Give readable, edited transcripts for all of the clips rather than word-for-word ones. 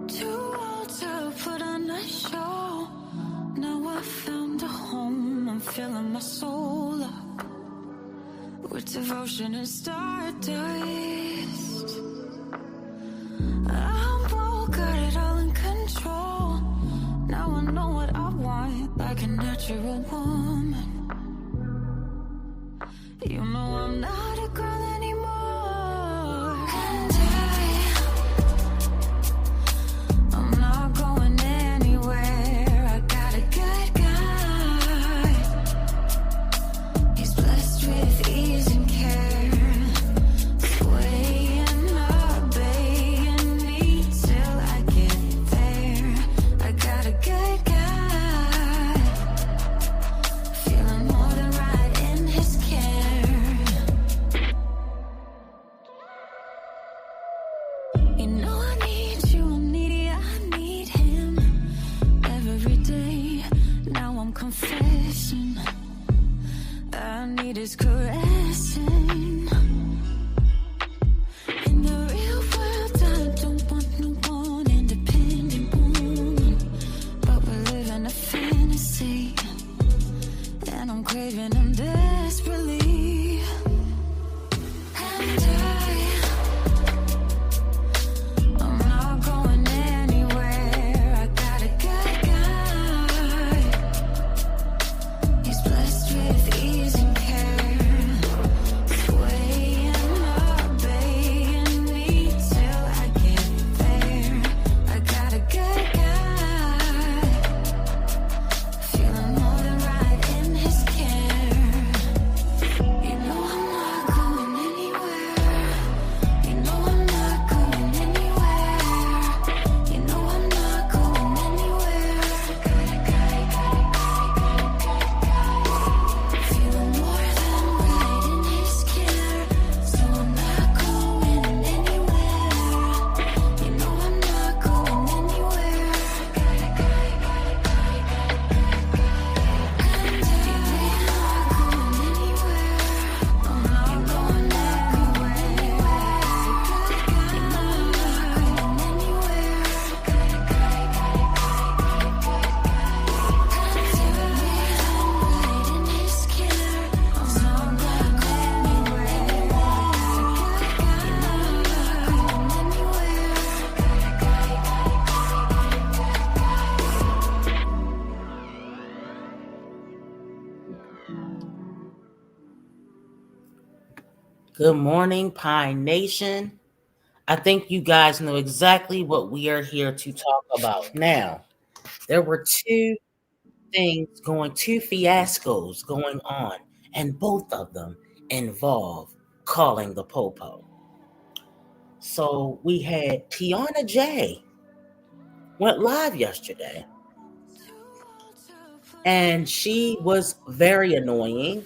Too old to put on a show. Now I found a home. I'm filling my soul up with devotion and stardust. I'm bold, got it all in control. Now I know what I want, like a natural woman. You know I'm not a girl anymore. And I'm not going anywhere. I got a good guy. He's blessed with ease and care. Swaying, obeying me till I get there. I got a good guy. Feeling more than right in his care. You know I need you, I'm needy, I need him every day. Now I'm confessing I need his caressing. In the real world, I don't want no one independent woman, but we're living a fantasy, and I'm craving him desperately. And I'm not going anywhere. I got a good guy. He's blessed with ease and care. Swaying, obeying me till I get there. I got a good guy. Feeling more than right in his care. You know I'm not going anywhere. You know I'm not going anywhere. You know I'm not going anywhere. Feeling more than right in his care. So I'm not going anywhere. You know I'm not going anywhere. I'm not going Good morning, Pine Nation. I think you guys know exactly what we are here to talk about. Now, there were two fiascos going on, and both of them involve calling the popo. So we had Tiana J went live yesterday, and she was very annoying,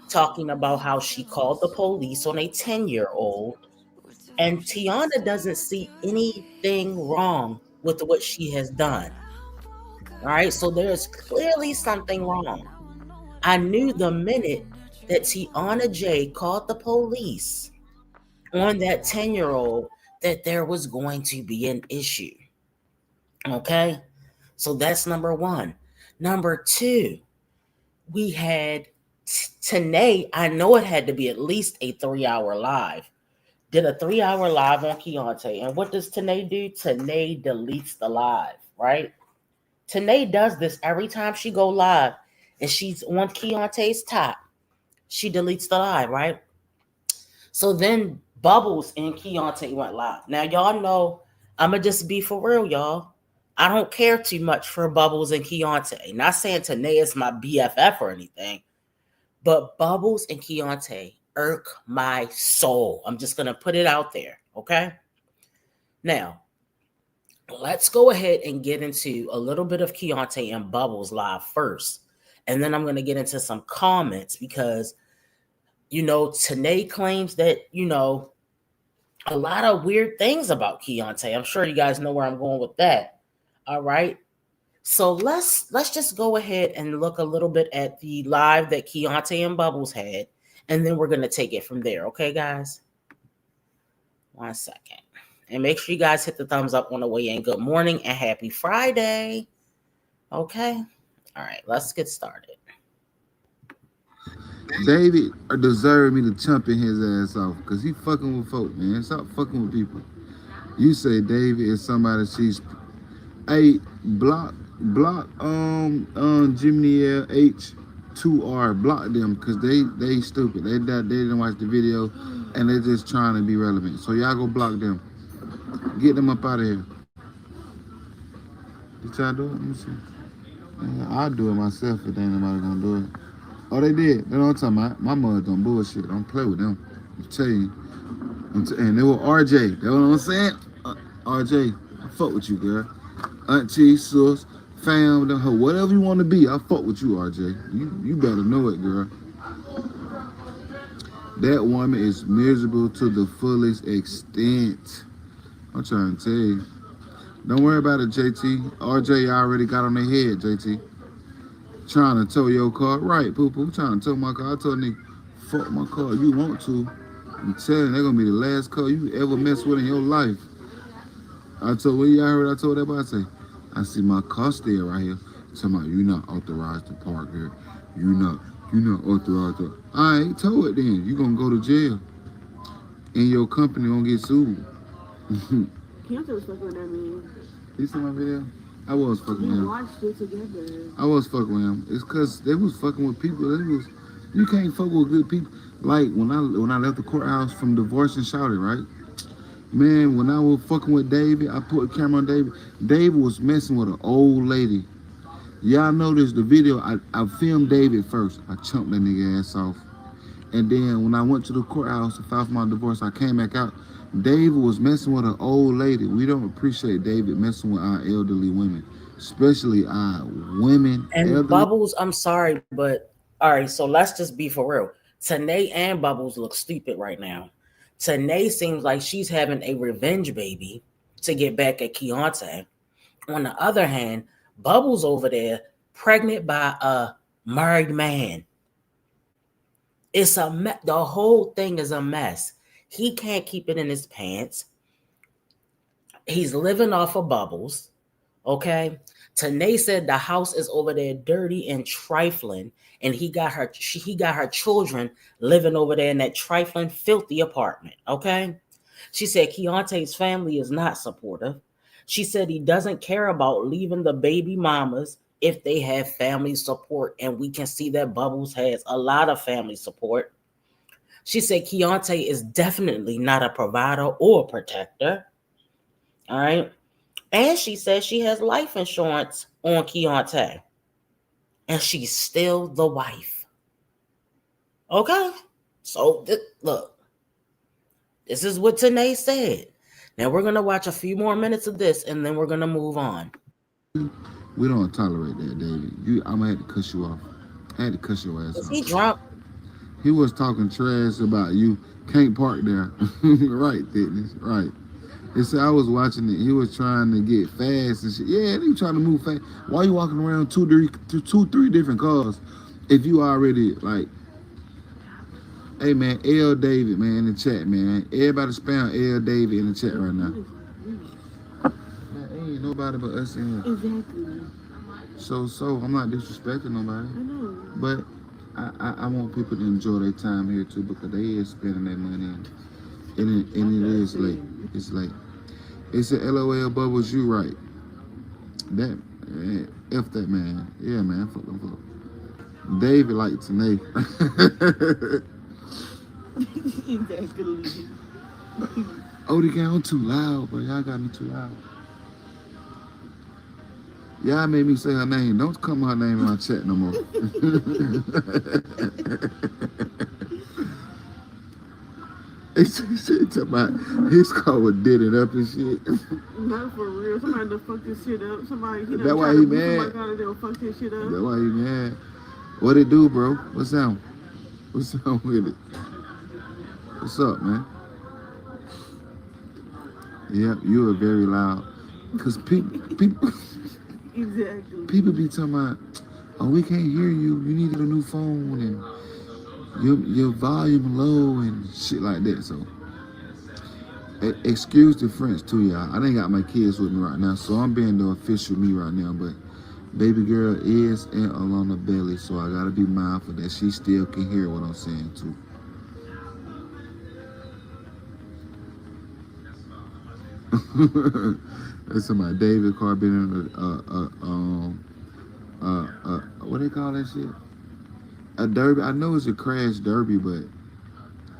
talking about how she called the police on a 10-year-old, and Tiana doesn't see anything wrong with what she has done. All right, so there's clearly something wrong. I knew the minute that Tiana J called the police on that 10-year-old that there was going to be an issue. Okay, so that's number one. Number two, we had Tannae. I know it had to be at least a 3-hour live. Did a 3-hour live on Keontay. And what does Tannae do? Tannae deletes the live, right? Tannae does this every time she go live and she's on Keontay's top. She deletes the live, right? So then Bubbles and Keontay went live. Now, y'all know, I'm going to just be for real, y'all. I don't care too much for Bubbles and Keontay. Not saying Tannae is my BFF or anything, but Bubbles and Keontay irk my soul. I'm just going to put it out there, okay? Now, let's go ahead and get into a little bit of Keontay and Bubbles live first. And then I'm going to get into some comments because, Tannae claims that, a lot of weird things about Keontay. I'm sure you guys know where I'm going with that. All right. So let's just go ahead and look a little bit at the live that Keontay and Bubbles had, and then we're going to take it from there. Okay, guys? 1 second. And make sure you guys hit the thumbs up on the way in. Good morning and happy Friday. Okay. All right, let's get started. David deserved me to chump in his ass off because he fucking with folk, man. Stop fucking with people. You say David is somebody she's a block Jimmy L H2R block them because they stupid. They didn't watch the video and they just trying to be relevant. So y'all go block them. Get them up out of here. You try to do it? Let me see. I'll do it myself if ain't nobody gonna do it. Oh, they did. That's what I'm talking about. My mother don't bullshit. Don't play with them. I'm telling you. And they were RJ. That's what I'm saying? RJ, I fuck with you, girl. Auntie, sis, fam, whatever you want to be, I fuck with you, RJ. You better know it, girl. That woman is miserable to the fullest extent. I'm trying to tell you. Don't worry about it, JT. RJ already got on their head, JT. Trying to tow your car. Right, poo-poo. Trying to tow my car. I told nigga, fuck my car. You want to. I'm telling you, they're going to be the last car you ever mess with in your life. I told, what y'all heard I told that boy? I say, I see my car still right here. Talking about, you not authorized to park here. You not authorized to. I ain't tow it then. You going to go to jail. And your company going to get sued. Keontay was fucking with that man. You see my video? I was fucking with We him. watched it together. I was fucking with him. It's cause they was fucking with people. You can't fuck with good people. Like when I left the courthouse from divorce and shouted, right? Man, when I was fucking with David, I put a camera on David. David was messing with an old lady. Y'all noticed the video. I filmed David first. I chumped that nigga ass off. And then when I went to the courthouse to file for my divorce, I came back out. David was messing with an old lady. We don't appreciate David messing with our elderly women, especially our women. And elderly. Bubbles, I'm sorry, but all right, so let's just be for real. Tannae and Bubbles look stupid right now. Tannae seems like she's having a revenge baby to get back at Keontay. On the other hand, Bubbles over there, pregnant by a married man. It's the whole thing is a mess. He can't keep it in his pants. He's living off of Bubbles. Okay. Tannae said the house is over there dirty and trifling, and he got her children living over there in that trifling, filthy apartment. Okay. She said Keontay's family is not supportive. She said he doesn't care about leaving the baby mamas if they have family support, and we can see that Bubbles has a lot of family support. She said Keontay is definitely not a provider or a protector. All right. And she says she has life insurance on Keontay. And she's still the wife. Okay. So, look. This is what Tannae said. Now, we're going to watch a few more minutes of this, and then we're going to move on. We don't tolerate that, David. I'm going to have to cuss you off. I had to cuss your ass off. Is he drunk? He was talking trash about you. Can't park there. Right, Thickness. Right. He said I was watching it. He was trying to get fast and shit. Yeah, they trying to move fast. Why you walking around two, three different cars if you already like? Hey man, L David man in the chat man. Everybody spam L David in the chat right now. Man, ain't nobody but us in here. Exactly. So I'm not disrespecting nobody. I know. But I want people to enjoy their time here too because they is spending their money and it is late. It's late. It's a LOL Bubbles, you right. That F that man. Yeah man, fuck them fuck. David like Tannae. Exactly. OD I'm too loud, but y'all got me too loud. Y'all made me say her name. Don't come her name in my chat no more. He said about his car was dead it up and shit. Not for real. Somebody done fuck this shit up. Somebody, That's why he mad. They'll fuck this shit up. That's why he mad. What it do, bro? What's up? What's up with it? What's up, man? Yep, you are very loud. Cause people Exactly. People be talking about, oh, we can't hear you. You need a new phone and your volume low and shit like that. So, Excuse the French too, y'all. I ain't got my kids with me right now, so I'm being the official me right now. But baby girl is in Alana belly, so I gotta be mindful that she still can hear what I'm saying too. That's my David Carr been in what they call that shit? A derby. I know it's a crash derby, but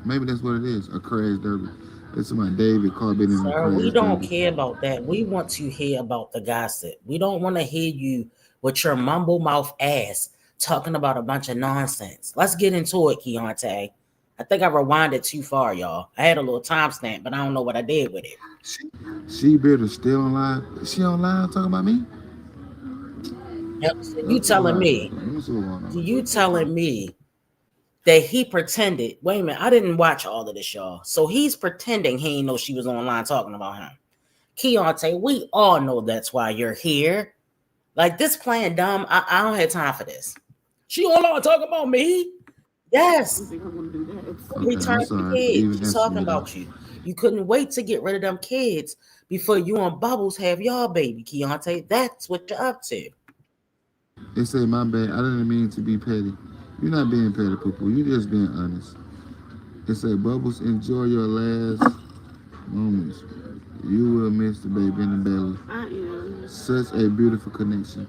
maybe that's what it is. A crash derby. That's my David Carr been in a Sir, we crash don't derby. care about that. We want to hear about the gossip. We don't want to hear you with your mumble mouth ass talking about a bunch of nonsense. Let's get into it, Keontay. I think I rewinded too far, y'all. I had a little timestamp, but I don't know what I did with it. She better still online. Is she online talking about me? Yep. So Let you me see what telling happened. me, Let me see what's going so on. you What they call? telling me that he pretended, wait a minute, I didn't watch all of this, y'all. So he's pretending he didn't know she was online talking about him. Keontay, we all know that's why you're here. Like this playing dumb, I don't have time for this. She online talking about me. I don't Yes. think I'm gonna do that. Okay, I'm Return the sorry for kids. even She's answering talking you though. about you. You couldn't wait to get rid of them kids before you and Bubbles have y'all baby, Keontay. That's what you're up to. They say my bad. I didn't mean to be petty. You're not being petty, people. You just being honest. They say Bubbles, enjoy your last moments. You will miss the baby in the belly. I am. Such a beautiful connection.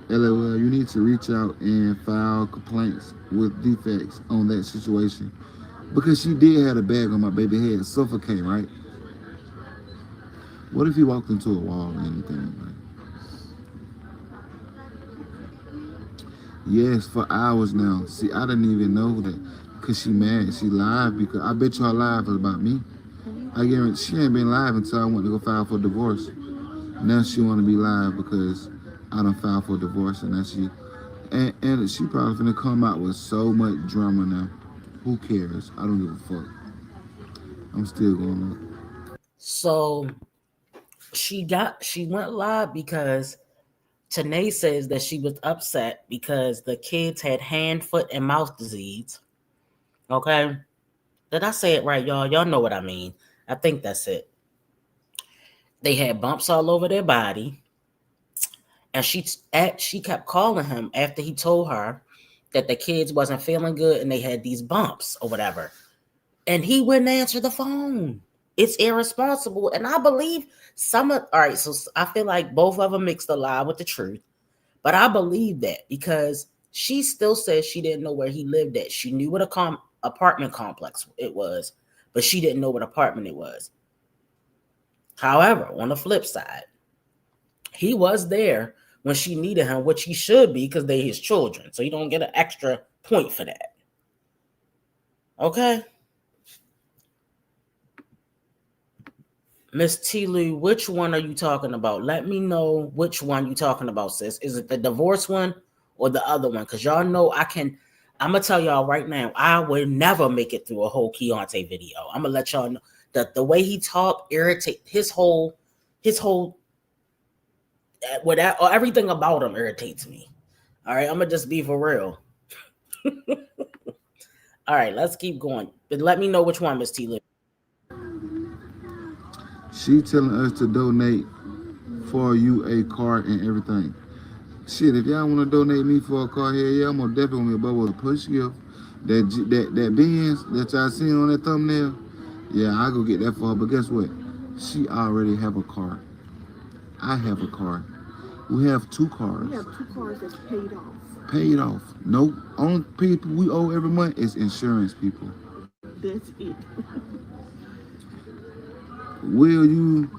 LOL, you need to reach out and file complaints with defects on that situation. Because she did have a bag on my baby head, suffocating, right? What if he walked into a wall or anything? Right? Yes, for hours now. See, I didn't even know that. Cause she mad. She live because I bet you her live is about me. I guarantee she ain't been live until I went to go file for divorce. Now she wanna be live because I done filed for divorce and now and she probably finna come out with so much drama now. Who cares? I don't give a fuck. I'm still going on. So she went live because Tannae says that she was upset because the kids had hand, foot, and mouth disease. Okay. Did I say it right, y'all? Y'all know what I mean. I think that's it. They had bumps all over their body, and she kept calling him after he told her that the kids wasn't feeling good and they had these bumps or whatever. And he wouldn't answer the phone. It's irresponsible. And I believe some of all right, so I feel like both of them mixed a lie with the truth. But I believe that because she still says she didn't know where he lived at. She knew what apartment complex it was, but she didn't know what apartment it was. However, on the flip side, he was there when she needed him, which he should be because they his children. So you don't get an extra point for that. Okay. Miss Tilu, which one are you talking about? Let me know which one you talking about, sis. Is it the divorce one or the other one? Because y'all know I'm gonna tell y'all right now, I would never make it through a whole Keontay video. I'm gonna let y'all know that the way he talked irritate his whole whatever everything about him irritates me. All right, I'm gonna just be for real. All right, let's keep going. But let me know which one, Miss Tilu. She telling us to donate for you a car and everything. Shit, if y'all want to donate me for a car here, yeah, I'm gonna definitely above with a push gift. That Benz that y'all seen on that thumbnail, yeah, I go get that for her. But guess what? She already have a car. I have a car. We have two We cars. have two cars that's paid off. Paid off. No, only people we owe every month is insurance people. That's it. Will you?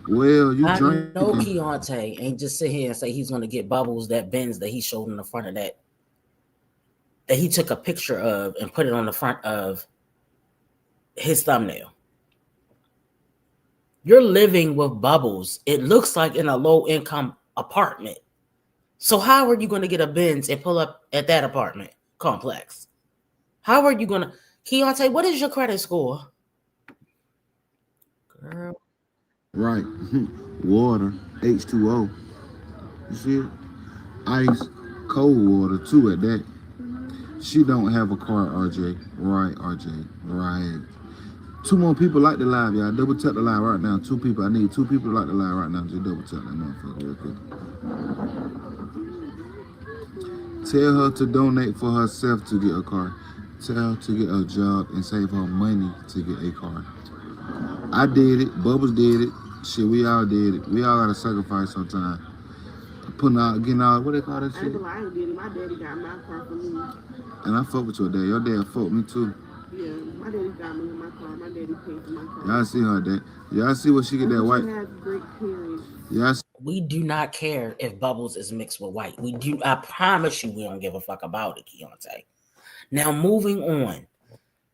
Well, you I know drinking? Keontay ain't just sit here and say he's gonna get Bubbles that Benz that he showed in the front of that he took a picture of and put it on the front of his thumbnail. You're living with Bubbles. It looks like in a low income apartment. So how are you going to get a Benz and pull up at that apartment complex? How are you going to, Keontay, what is your credit score? Girl. Right. Water. H2O. You see it? Ice. Cold water too at that. She don't have a car, RJ. Right, RJ. Right. 2 more people like the live, y'all. Double tap the live right now. 2 people. I need 2 people to like the live right now. Just double tap that motherfucker real quick. Tell her to donate for herself to get a car. Tell her to get a job and save her money to get a car. I did it. Bubbles did it. Shit, we all did it. We all gotta sacrifice sometimes. Putting out, getting out, what they call that I shit? ain't gonna lie, I ain't did it. My daddy got my car for me. And I fuck with your dad. Your dad fuck me too. Yeah, my daddy got me my car. My daddy paid for my car. Y'all see her dad. Y'all see what she get that white. She has great parents. Y'all see We do not care if Bubbles is mixed with white. We do. I promise you, we don't give a fuck about it, Keontay. Now, moving on.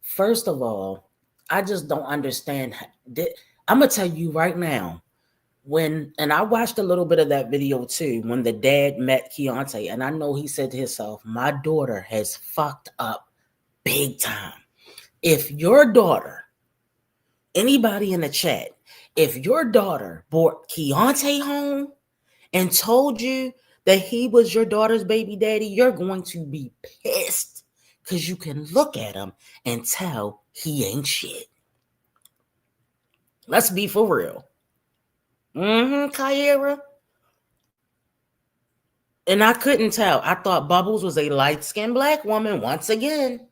First of all, I just don't understand. I'm gonna tell you right now. And I watched a little bit of that video too, when the dad met Keontay, and I know he said to himself, my daughter has fucked up big time. If your daughter, anybody in the chat, if your daughter brought Keontay home and told you that he was your daughter's baby daddy, you're going to be pissed because you can look at him and tell he ain't shit. Let's be for real. Kyra. And I couldn't tell. I thought Bubbles was a light-skinned black woman once again.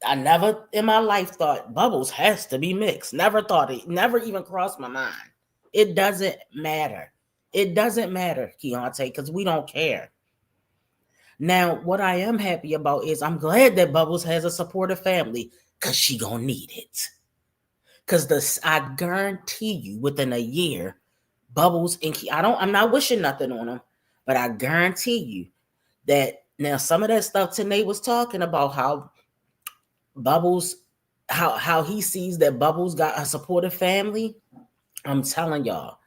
I never in my life thought Bubbles has to be mixed. Never thought it. Never even crossed my mind. It doesn't matter. It doesn't matter, Keontay, because we don't care. Now, what I am happy about is I'm glad that Bubbles has a supportive family because she gonna need it. Because I guarantee you within a year, Bubbles and I'm not wishing nothing on them, but I guarantee you that now some of that stuff Tannae was talking about, how Bubbles, how he sees that Bubbles got a supportive family. I'm telling y'all,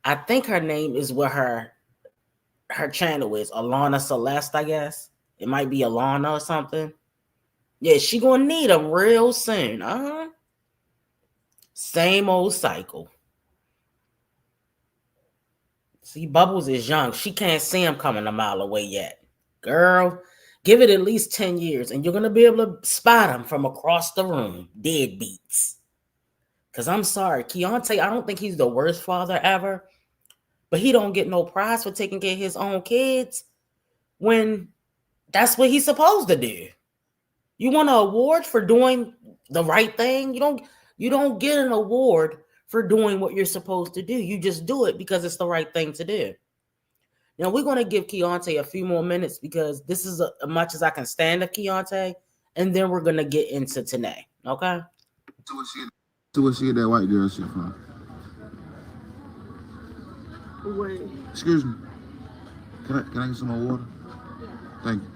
I think her name is what her channel is, Alana Celeste, I guess. It might be Alana or something. Yeah, she gonna need them real soon. Same old cycle. See, Bubbles is young. She can't see him coming a mile away yet. Girl, give it at least 10 years and you're going to be able to spot him from across the room. Deadbeats. Because I'm sorry, Keontay, I don't think he's the worst father ever. But he don't get no prize for taking care of his own kids when that's what he's supposed to do. You want an award for doing the right thing? You don't get an award for doing what you're supposed to do. You just do it because it's the right thing to do. Now, we're going to give Keontay a few more minutes because this is as much as I can stand of Keontay, and then we're going to get into Tannae, okay? So where she get that white girl shit from? Wait. Excuse me. Can I get some more water? Thank you.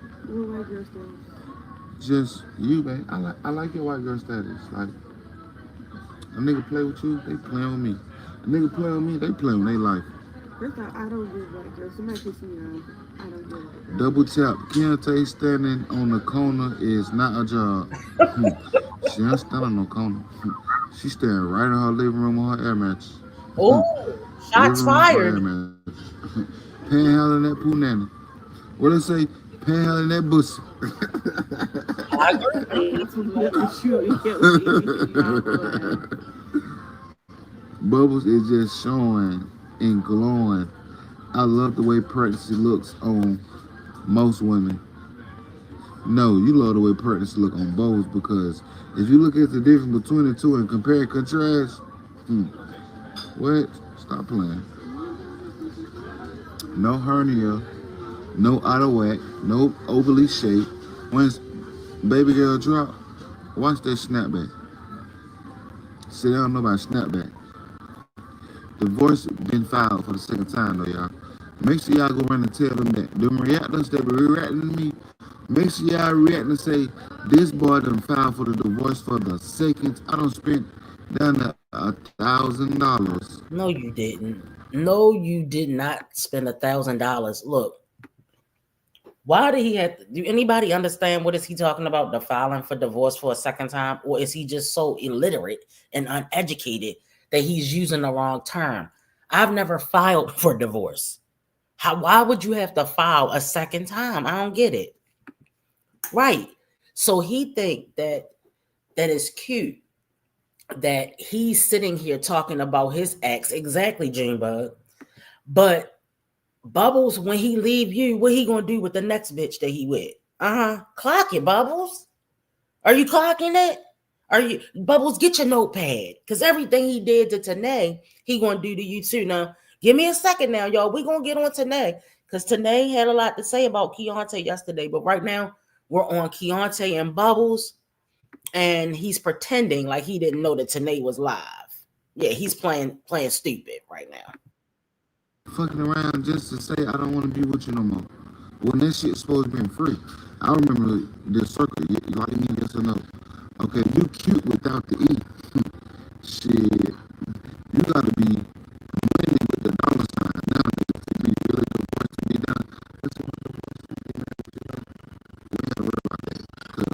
What white girl status? Just you, babe. I like your white girl status. Like, a nigga play with you, they playing with me. A nigga play with me, they playing with their life. First off, I don't get white girls. Somebody piss me off. I don't get white girls. Double tap. Keontay standing on the corner is not a job. She ain't standing on no corner. She standing right in her living room on her air mattress. Oh, shots fired. Panhandling that poo nanny. What they say? Panhandling that pussy. I agree. Bubbles is just showing and glowing. I love the way pregnancy looks on most women. No, you love the way pregnancy look on Bubbles because if you look at the difference between the two and compare and contrast, what? Stop playing. No hernia, no out of whack, no overly shaped. Once baby girl drop, watch that snapback. See, they don't know about snapback. Divorce been filed for the second time though, y'all. Make sure y'all go around and tell them that. Them reactors that be reacting to me, make sure y'all react and say, this boy done filed for the divorce for the second. I done spent down to $1,000. No, you didn't. No, you did not spend $1,000. Look, why did he have to, do anybody understand what is he talking about, the filing for divorce for a second time? Or is he just so illiterate and uneducated that he's using the wrong term? I've never filed for divorce. Why would you have to file a second time? I don't get it. Right. So he think that is cute that he's sitting here talking about his ex, exactly, Junebug. But Bubbles, when he leave you, what he gonna do with the next bitch that he with? Clock it, Bubbles. Are you clocking it? Are you, Bubbles? Get your notepad, because everything he did to Tannae, he gonna do to you too. Now, give me a second, now, y'all. We gonna get on Tannae, because Tannae had a lot to say about Keontay yesterday. But right now, we're on Keontay and Bubbles, and he's pretending like he didn't know that Tannae was live. Yeah, he's playing stupid right now. Fucking around just to say I don't want to be with you no more. When that shit's supposed to be free. I remember the circle. You like me, yes or no? Okay, you cute without the E. Shit, you gotta be winning with the dollar sign nowadays to be really the voice to be done. That's what we gotta worry about that. Because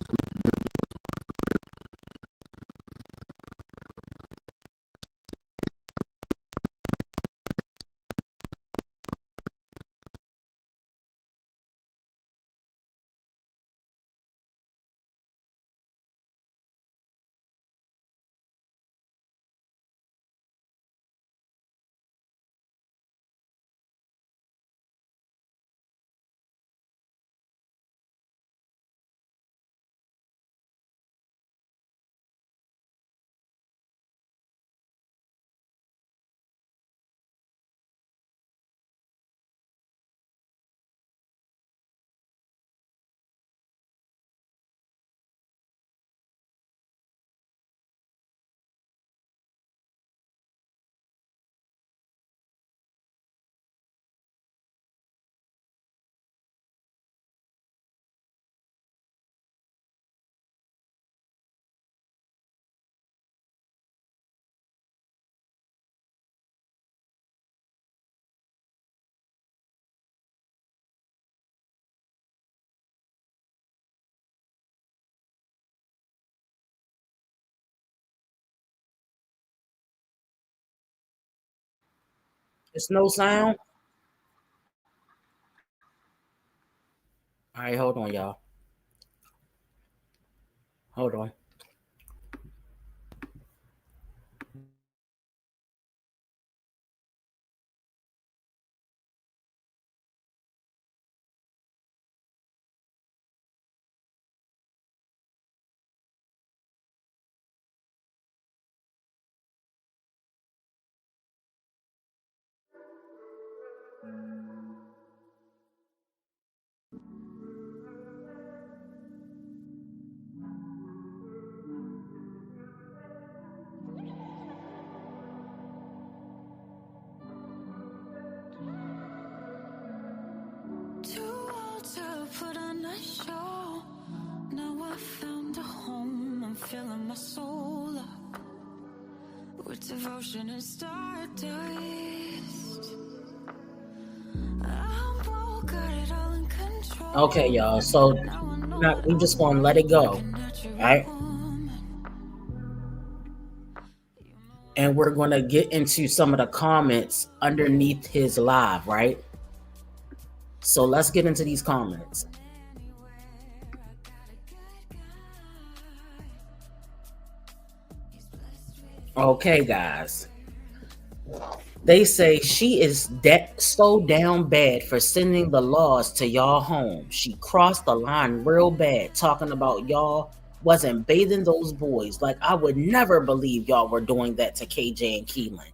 It's no sound. All right, hold on, y'all. Hold on. Too old to put on a show. Now I found a home. I'm filling my soul up with devotion and stardust. I'm broke, got it all in control. Okay, y'all. So we just gonna let it go. All right. And we're gonna get into some of the comments underneath his live, right? So let's get into these comments. Okay, guys. They say she is so down bad for sending the laws to y'all home. She crossed the line real bad, talking about y'all wasn't bathing those boys. Like, I would never believe y'all were doing that to KJ and Keelan.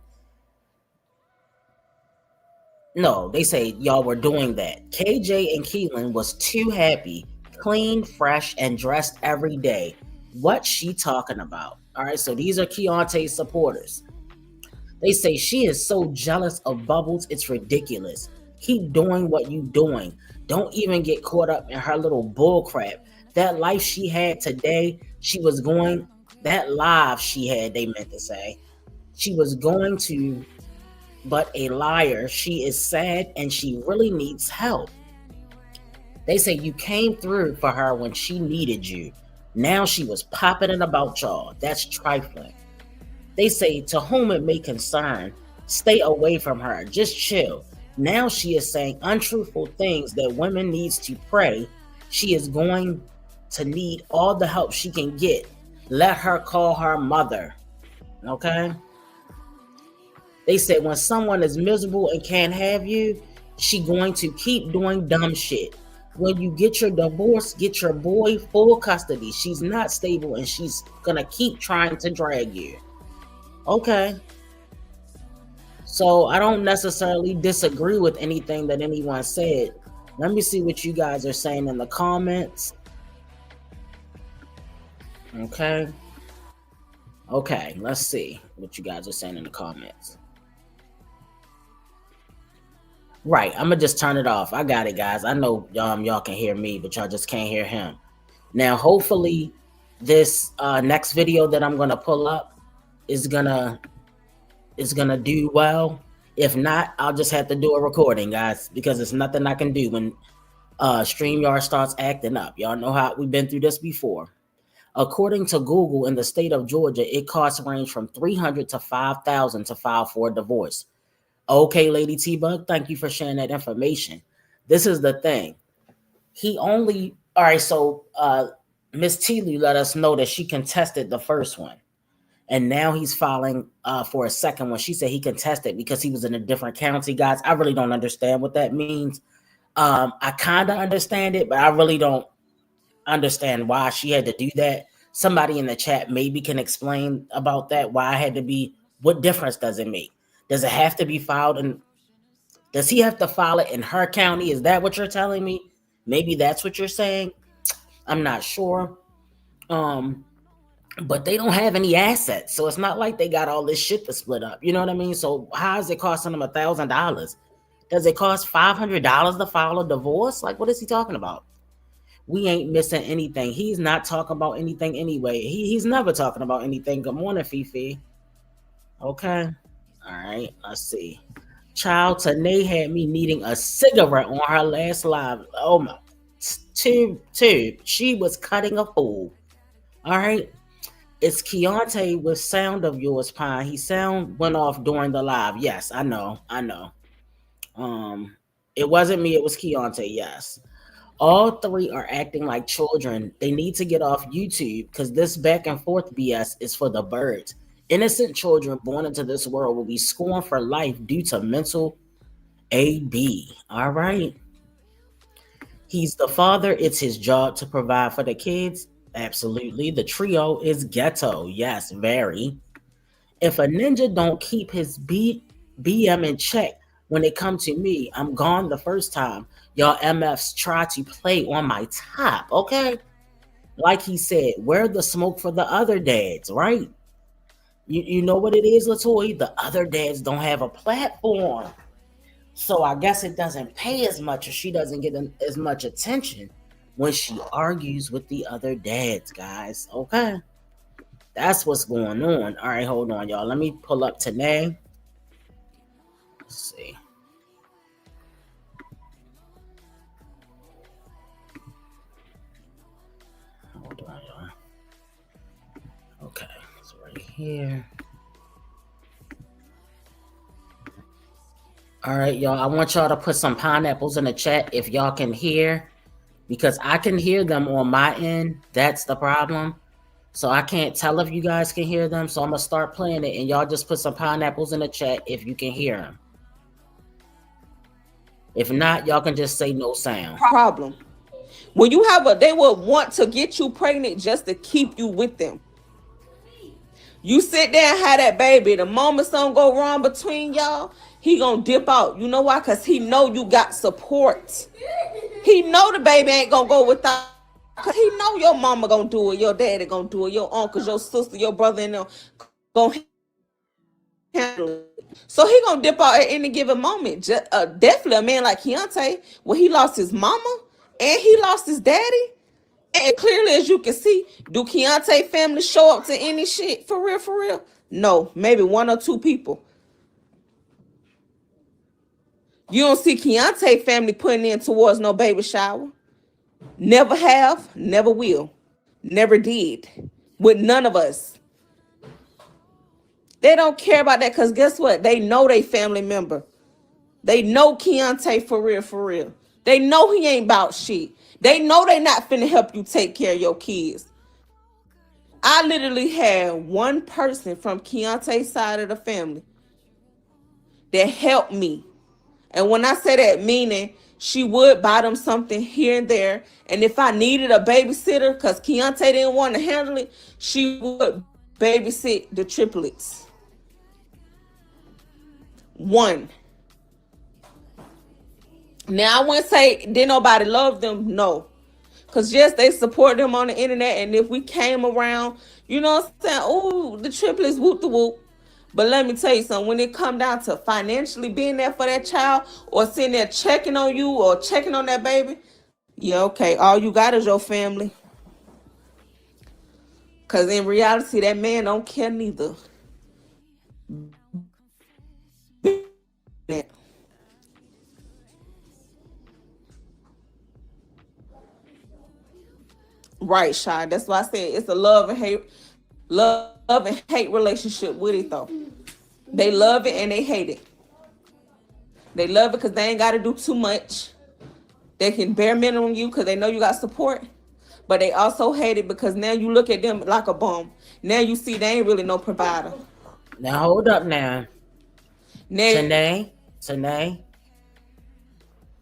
No, they say y'all were doing that. KJ and Keelan was too happy, clean, fresh, and dressed every day. What's she talking about? All right, so these are Keontay's supporters. They say she is so jealous of Bubbles, it's ridiculous. Keep doing what you doing. Don't even get caught up in her little bullcrap. That life she had today, that live she had, they meant to say, she was going to, but a liar. She is sad and she really needs help. They say you came through for her when she needed you. Now she was popping it about y'all. That's trifling. They say, to whom it may concern, stay away from her. Just chill. Now she is saying untruthful things that women needs to pray. She is going to need all the help she can get. Let her call her mother. Okay. They said when someone is miserable and can't have you, she going to keep doing dumb shit. When you get your divorce, get your boy full custody. She's not stable and she's gonna keep trying to drag you. Okay. So I don't necessarily disagree with anything that anyone said. Let me see what you guys are saying in the comments. Okay. Okay, let's see what you guys are saying in the comments. Right, I'm gonna just turn it off. I got it, guys. I know y'all can hear me, but y'all just can't hear him. Now, hopefully, this next video that I'm gonna pull up is gonna do well. If not, I'll just have to do a recording, guys, because there's nothing I can do when StreamYard starts acting up. Y'all know how we've been through this before. According to Google, in the state of Georgia, it costs range from $300 to $5,000 to file for a divorce. Okay, Lady T-Bug, thank you for sharing that information. This is the thing. All right, so Miss Teeley let us know that she contested the first one. And now he's filing for a second one. She said he contested because he was in a different county. Guys, I really don't understand what that means. I kind of understand it, but I really don't understand why she had to do that. Somebody in the chat maybe can explain about that, why I had to be, what difference does it make? Does it have to be filed in, does he have to file it in her county? Is that what you're telling me? Maybe that's what you're saying. I'm not sure. But they don't have any assets, so it's not like they got all this shit to split up. You know what I mean? So how is it costing them $1,000? Does it cost $500 to file a divorce? Like, what is he talking about? We ain't missing anything. He's not talking about anything anyway. He's never talking about anything. Good morning, Fifi. Okay. All right. Let's see. Child Tannae had me needing a cigarette on her last live. Oh my. Two. She was cutting a fool. All right. It's Keontay with Sound of Yours, Pine. He sound went off during the live. Yes, I know. It wasn't me, it was Keontay, yes. All three are acting like children. They need to get off YouTube because this back and forth BS is for the birds. Innocent children born into this world will be scorned for life due to mental AB. All right. He's the father. It's his job to provide for the kids. Absolutely. The trio is ghetto. Yes, very. If a ninja don't keep his BM in check when it comes to me, I'm gone the first time. Y'all MFs try to play on my top, okay? Like he said, where the smoke for the other dads, right? You know what it is, Latoya? The other dads don't have a platform. So I guess it doesn't pay as much, or she doesn't get as much attention when she argues with the other dads, guys. Okay. That's what's going on. All right, hold on, y'all. Let me pull up Tannae. Let's see. Hold on, y'all. Okay, it's right here. All right, y'all. I want y'all to put some pineapples in the chat if y'all can hear, because I can hear them on my end. That's the problem. So I can't tell if you guys can hear them. So I'm going to start playing it, and y'all just put some pineapples in the chat if you can hear them. If not, y'all can just say no sound. Problem. When you have they will want to get you pregnant just to keep you with them. You sit there and have that baby. The moment something go wrong between y'all, he gonna dip out. You know why? Because he know you got support. He know the baby ain't gonna go without. Cause he know your mama gonna do it, your daddy gonna do it, your uncles, your sister, your brother, and them gonna handle it. So he gonna dip out at any given moment. Definitely a man like Keontay, when he lost his mama and he lost his daddy, and clearly as you can see, do Keontay family show up to any shit for real? For real? No, maybe one or two people. You don't see Keontay family putting in towards no baby shower. Never have, never will, never did, with none of us. They don't care about that because guess what? They know they family member. They know Keontay for real, for real. They know he ain't about shit. They know they not finna help you take care of your kids. I literally had one person from Keontay's side of the family that helped me. And when I say that, meaning she would buy them something here and there. And if I needed a babysitter, because Keontay didn't want to handle it, she would babysit the triplets. One. Now, I wouldn't say did nobody love them. No. Because, yes, they support them on the internet. And if we came around, you know what I'm saying? Oh, the triplets, whoop the whoop. But let me tell you something. When it come down to financially being there for that child or sitting there checking on you or checking on that baby, yeah, okay. All you got is your family. Because in reality, that man don't care neither. Right, Shy. That's why I said it's a love and hate relationship with it though. They love it and they hate it. They love it because they ain't got to do too much. They can bare minimum you because they know you got support. But they also hate it because now you look at them like a bum. Now you see they ain't really no provider. Now hold up now. Tannae,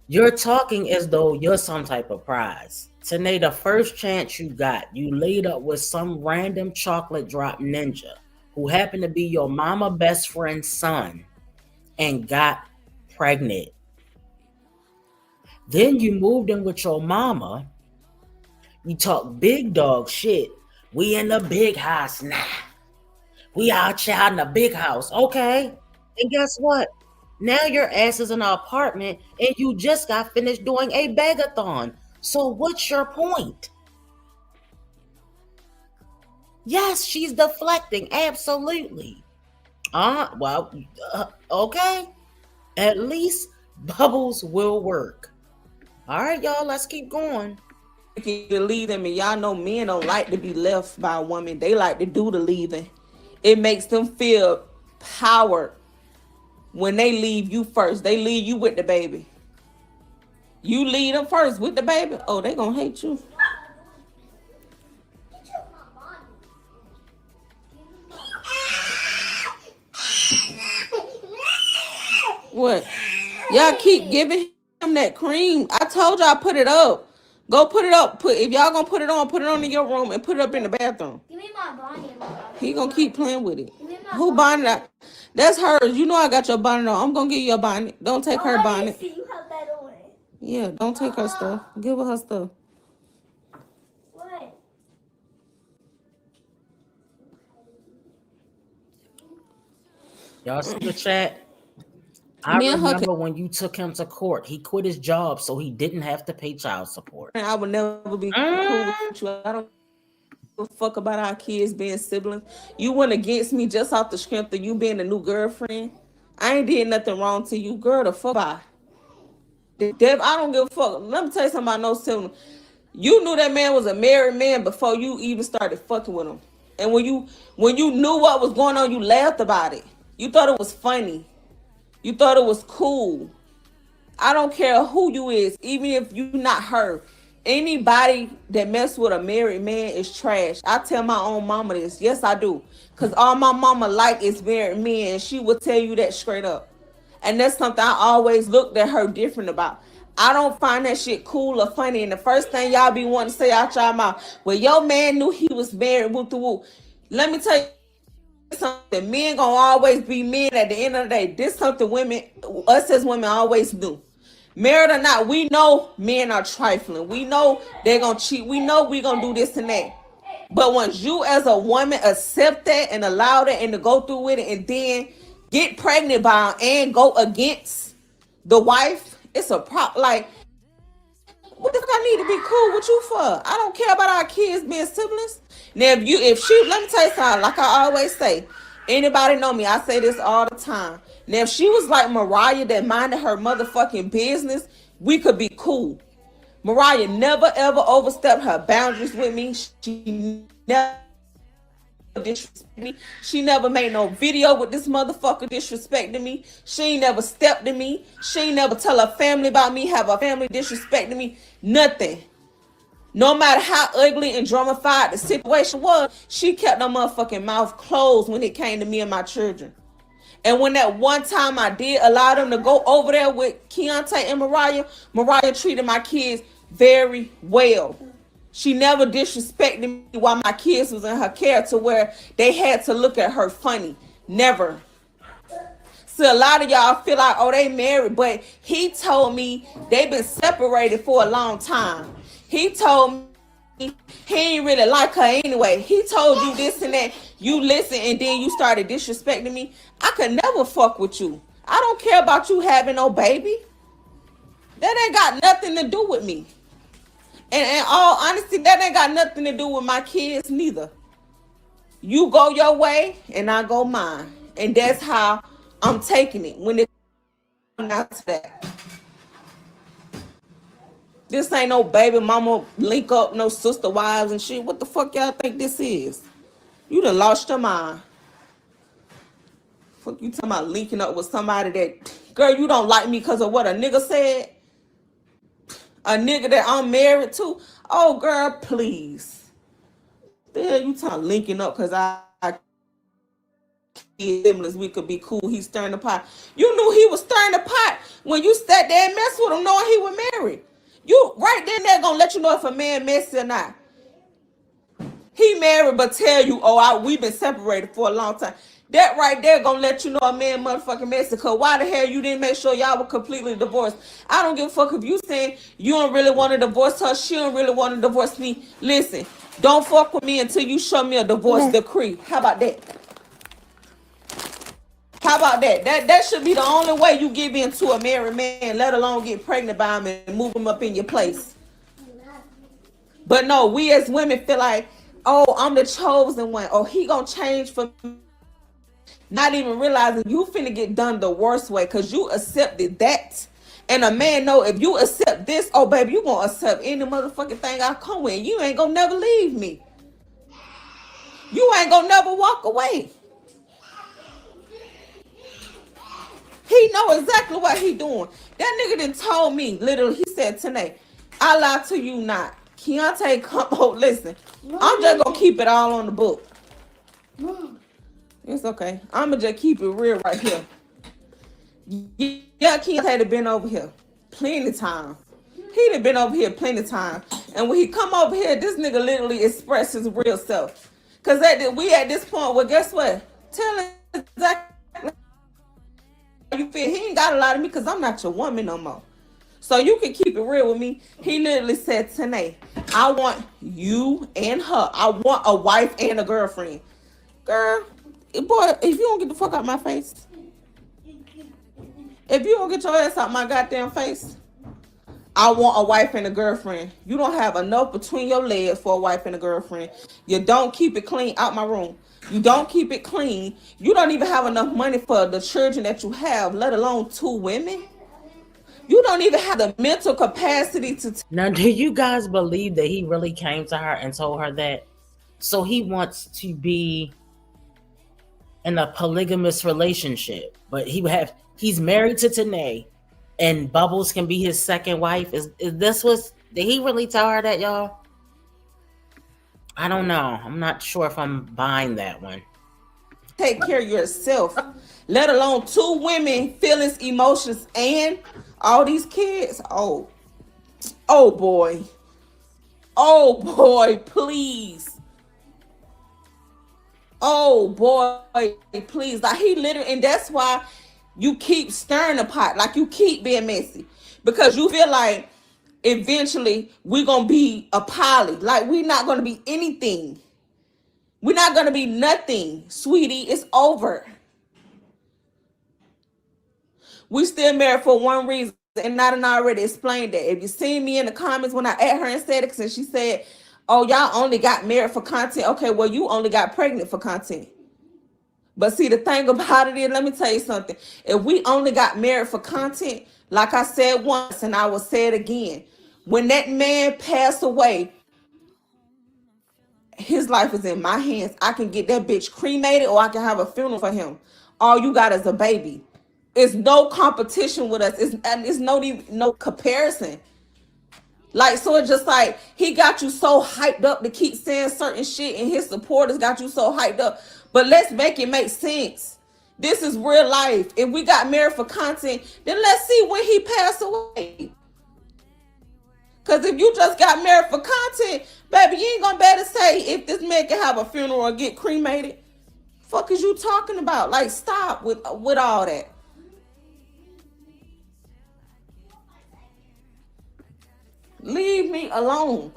you're talking as though you're some type of prize. Tannae, the first chance you got, you laid up with some random chocolate drop ninja who happened to be your mama best friend's son and got pregnant. Then you moved in with your mama. You talk big dog shit. We in the big house now. We out here in the big house. Okay. And guess what? Now your ass is in an apartment and you just got finished doing a bagathon. So what's your point? Yes, she's deflecting. Absolutely. Okay. At least bubbles will work. All right, y'all, let's keep going. You leave them, and y'all know men don't like to be left by a woman. They like to do the leaving. It makes them feel powered when they leave you first. They leave you with the baby. You leave them first with the baby. Oh, they gonna hate you. What? Y'all keep giving him that cream. I told y'all put it up. Go put it up. If y'all gonna put it on in your room and put it up in the bathroom. Give me my bonnet. He gonna keep playing with it. Who bonnet? That's hers. You know I got your bonnet on. I'm gonna give you your bonnet. Don't take her bonnet. See you have that on. Yeah, don't take her stuff. Give her stuff. What? Y'all see the chat? I remember when you took him to court. He quit his job so he didn't have to pay child support. I would never be cool with you. I don't give a fuck about our kids being siblings. You went against me just off the strength of you being a new girlfriend. I ain't did nothing wrong to you. Girl, the fuck bye. I don't give a fuck. Let me tell you something about no sibling. You knew that man was a married man before you even started fucking with him. And when you knew what was going on, you laughed about it. You thought it was funny. You thought it was cool. I don't care who you is, even if you not her. Anybody that mess with a married man is trash. I tell my own mama this. Yes, I do. Because all my mama like is married men, and she will tell you that straight up. And that's something I always looked at her different about. I don't find that shit cool or funny. And the first thing y'all be wanting to say out y'all mouth, well, your man knew he was married, whoop the whoop. Let me tell you something. Men gonna always be men at the end of the day. This something us as women always do. Married or not, we know men are trifling. We know they're gonna cheat. We know we gonna do this and that. But once you as a woman accept that and allow that and to go through with it and then get pregnant by him and go against the wife, it's a like, what the fuck I need to be cool with you for? I don't care about our kids being siblings. Now, if she, let me tell you something, like I always say, anybody know me, I say this all the time. Now, if she was like Mariah that minded her motherfucking business, we could be cool. Mariah never ever overstepped her boundaries with me. She never disrespected me. She never made no video with this motherfucker disrespecting me. She ain't never stepped to me. She ain't never tell her family about me, have her family disrespecting me. Nothing. No matter how ugly and dramatified the situation was, she kept her motherfucking mouth closed when it came to me and my children. And when that one time I did allow them to go over there with Keontay and Mariah treated my kids very well. She never disrespected me while my kids was in her care to where they had to look at her funny. Never. So a lot of y'all feel like, oh, they married, but he told me they've been separated for a long time. He told me he ain't really like her anyway. He told you this and that. You listen and then you started disrespecting me. I could never fuck with you. I don't care about you having no baby. That ain't got nothing to do with me. And in all honesty, that ain't got nothing to do with my kids neither. You go your way and I go mine. And that's how I'm taking it when it comes down to that. This ain't no baby mama link up, no sister wives and shit. What the fuck y'all think this is? You done lost your mind. Fuck you talking about linking up with somebody that, girl, you don't like me because of what a nigga said? A nigga that I'm married to? Oh, girl, please. The hell you talking linking up because I we could be cool. He's stirring the pot. You knew he was stirring the pot when you sat there and messed with him knowing he was married. You right then they're gonna let you know if a man messy or not. He married but tell you, oh, we've been separated for a long time. That right there gonna let you know a man motherfucking messy. Cause why the hell you didn't make sure y'all were completely divorced? I don't give a fuck if you saying you don't really want to divorce her, she don't really want to divorce me. Listen, don't fuck with me until you show me a divorce decree. How about that? How about that? That should be the only way you give in to a married man, let alone get pregnant by him and move him up in your place. But no, we as women feel like, oh, I'm the chosen one. Oh, he gonna change for me. Not even realizing you finna get done the worst way because you accepted that. And a man know if you accept this, oh, baby, you gonna accept any motherfucking thing I come with. You ain't gonna never leave me. You ain't gonna never walk away. He know exactly what he doing. That nigga done told me, literally, he said, Tannae, I lie to you not. Keontay, come on, listen. I'm just gonna keep it all on the book. It's okay. I'ma just keep it real right here. Yeah, Keontay had been over here plenty of times. He done been over here plenty of times. And when he come over here, this nigga literally expressed his real self. Cause we at this point, well, guess what? Tell him exactly you feel. He ain't got a lot of me because I'm not your woman no more. So you can keep it real with me. He literally said, Tannae, I want you and her. I want a wife and a girlfriend. Girl, boy, if you don't get the fuck out my face. If you don't get your ass out my goddamn face. I want a wife and a girlfriend. You don't have enough between your legs for a wife and a girlfriend. You don't keep it clean out my room. You don't keep it clean. You don't even have enough money for the children that you have, let alone 2 women. You don't even have the mental capacity to... Now, do you guys believe that he really came to her and told her that? So he wants to be in a polygamous relationship, but he's married to Tannae, and Bubbles can be his second wife. Is this did he really tell her that, y'all? I don't know. I'm not sure if I'm buying that one. Take care of yourself, let alone 2 women, feelings, emotions, and all these kids. Oh boy. Oh boy, please. Oh boy, please. Like he literally, and that's why you keep stirring the pot, like you keep being messy, because you feel like eventually we're gonna be a poly. Like we're not gonna be anything. We're not gonna be nothing, sweetie. It's over. We still married for one reason, and I done already explained that. If you see me in the comments when I at her and said it, and she said, oh, y'all only got married for content. Okay, well, you only got pregnant for content. But see, the thing about it is, let me tell you something. If we only got married for content, like I said once, and I will say it again, when that man passed away, his life is in my hands. I can get that bitch cremated, or I can have a funeral for him. All you got is a baby. It's no competition with us. It's no comparison. Like, so it's just like he got you so hyped up to keep saying certain shit, and his supporters got you so hyped up. But let's make it make sense. This is real life. If we got married for content, then let's see when he passed away. Because if you just got married for content, baby, you ain't gonna be able to say if this man can have a funeral or get cremated. Fuck is you talking about? Like, stop with all that. Leave me alone.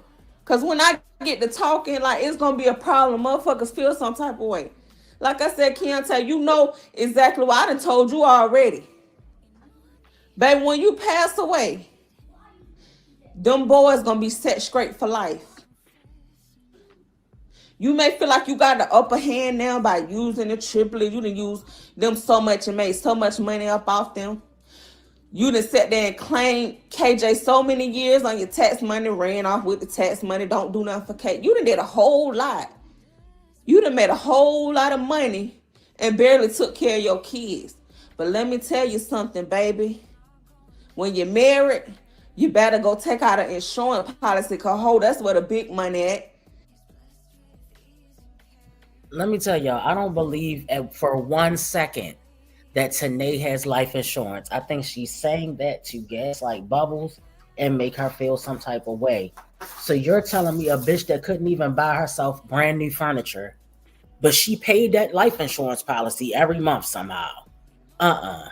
Cause when I get to talking, like, it's gonna be a problem. Motherfuckers feel some type of way. Like I said, Keontay, you know exactly what I done told you already. Baby, when you pass away, them boys gonna be set straight for life. You may feel like you got the upper hand now by using the triplets. You done use them so much and made so much money up off them. You done sat there and claimed KJ so many years on your tax money, ran off with the tax money, don't do nothing for KJ. You done did a whole lot. You done made a whole lot of money and barely took care of your kids. But let me tell you something, baby. When you're married, you better go take out an insurance policy, because that's where the big money at. Let me tell y'all, I don't believe for 1 second that Tannae has life insurance. I think she's saying that to gaslight Bubbles and make her feel some type of way. So you're telling me a bitch that couldn't even buy herself brand new furniture, but she paid that life insurance policy every month somehow? I'm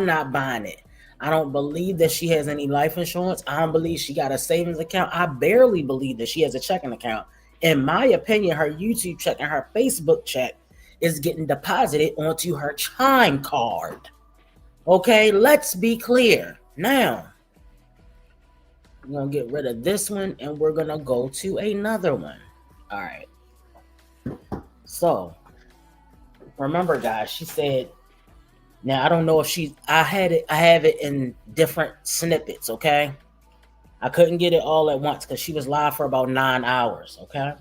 not buying it. I don't believe that she has any life insurance. I don't believe she got a savings account. I barely believe that she has a checking account. In my opinion, her YouTube check and her Facebook check is getting deposited onto her Chime card. Okay, let's be clear. Now, we're going to get rid of this one and we're going to go to another one. All right. So, remember, guys, she said, now I don't know if I have it in different snippets, okay? I couldn't get it all at once because she was live for about 9 hours, okay?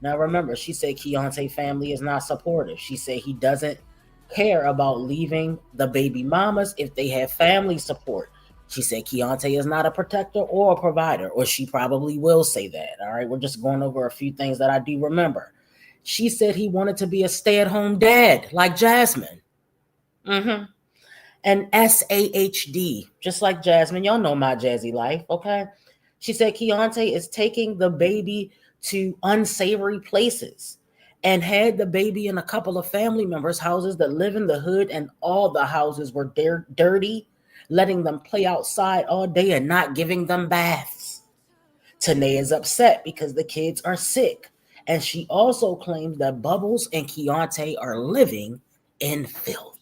Now remember, she said Keontay family is not supportive. She said he doesn't care about leaving the baby mamas if they have family support. She said Keontay is not a protector or a provider, or she probably will say that, all right? We're just going over a few things that I do remember. She said he wanted to be a stay-at-home dad like Jasmine. And SAHD, just like Jasmine. Y'all know my jazzy life, okay? She said Keontay is taking the baby to unsavory places and had the baby in a couple of family members' houses that live in the hood, and all the houses were dirty, letting them play outside all day and not giving them baths. Tannae is upset because the kids are sick, and she also claims that Bubbles and Keontay are living in filth.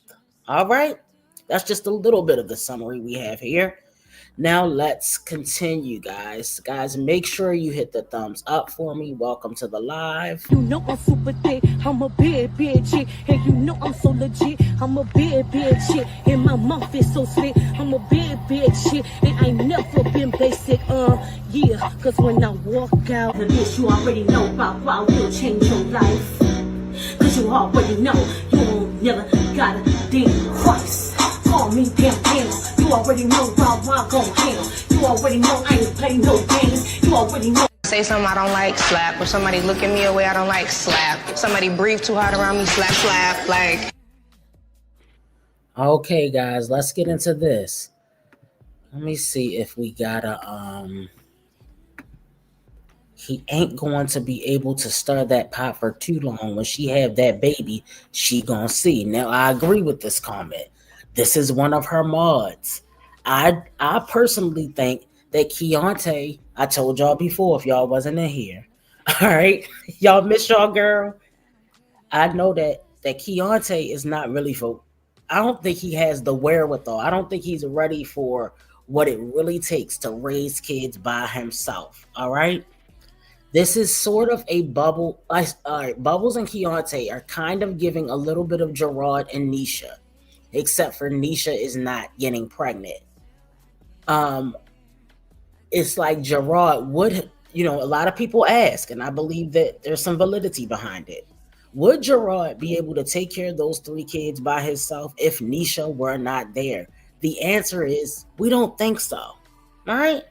All right? That's just a little bit of the summary we have here. Now let's continue, guys. Guys, make sure you hit the thumbs up for me. Welcome to the live. You know I'm super thick, I'm a big chick. And you know I'm so legit, I'm a big chick. And my mouth is so slick, I'm a big chick. And I never been basic, yeah. Cause when I walk out, the bitch you already know about why will change your life. Cause you already know, you won't never gotta think twice. Call me damn. You already know how I gon' handle. You already know I ain't play no games. You already know. Say something I don't like, slap. If somebody look at me a way I don't like, slap. If somebody breathe too hard around me, slap. Like. Okay, guys, let's get into this. Let me see if we got he ain't going to be able to stir that pot for too long. When she have that baby, she gonna see. Now, I agree with this comment. This is one of her mods. I personally think that Keontay, I told y'all before if y'all wasn't in here. All right. Y'all miss y'all girl. I know that Keontay is not really I don't think he has the wherewithal. I don't think he's ready for what it really takes to raise kids by himself. All right. This is sort of a bubble. All right, Bubbles and Keontay are kind of giving a little bit of Gerard and Nisha, except for Nisha is not getting pregnant. It's like Gerard would, a lot of people ask, and I believe that there's some validity behind it. Would Gerard be able to take care of those 3 kids by himself if Nisha were not there? The answer is we don't think so. All right.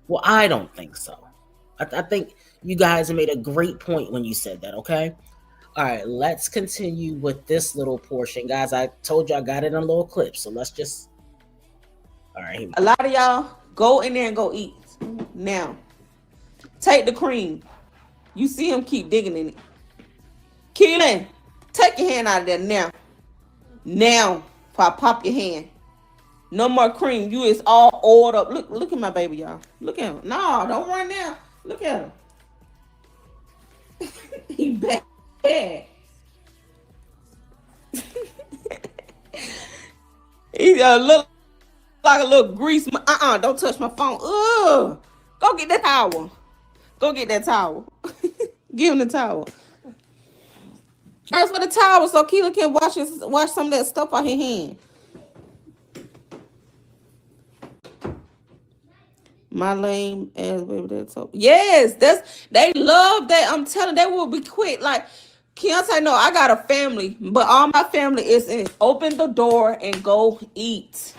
Well, I don't think so. I think you guys made a great point when you said that, okay? All right, let's continue with this little portion. Guys, I told you I got it in a little clip, so let's just. All right, here we A go. lot of y'all go in there and go eat. Now, take the cream. You see him keep digging in it. Keelan, take your hand out of there now. Now, if I pop your hand. No more cream. You is all oiled up. Look at my baby, y'all. Look at him. No, don't run now. Look at him. He bad. He look like a little grease. Don't touch my phone. Ugh. Go get that towel. Go get that towel. Give him the towel. First for the towel so Keela can wash some of that stuff out his hand. My lame ass baby. That's so. Yes, they love that. I'm telling they will be quick. Like Keontay, no, I got a family, but all my family is in. Open the door and go eat.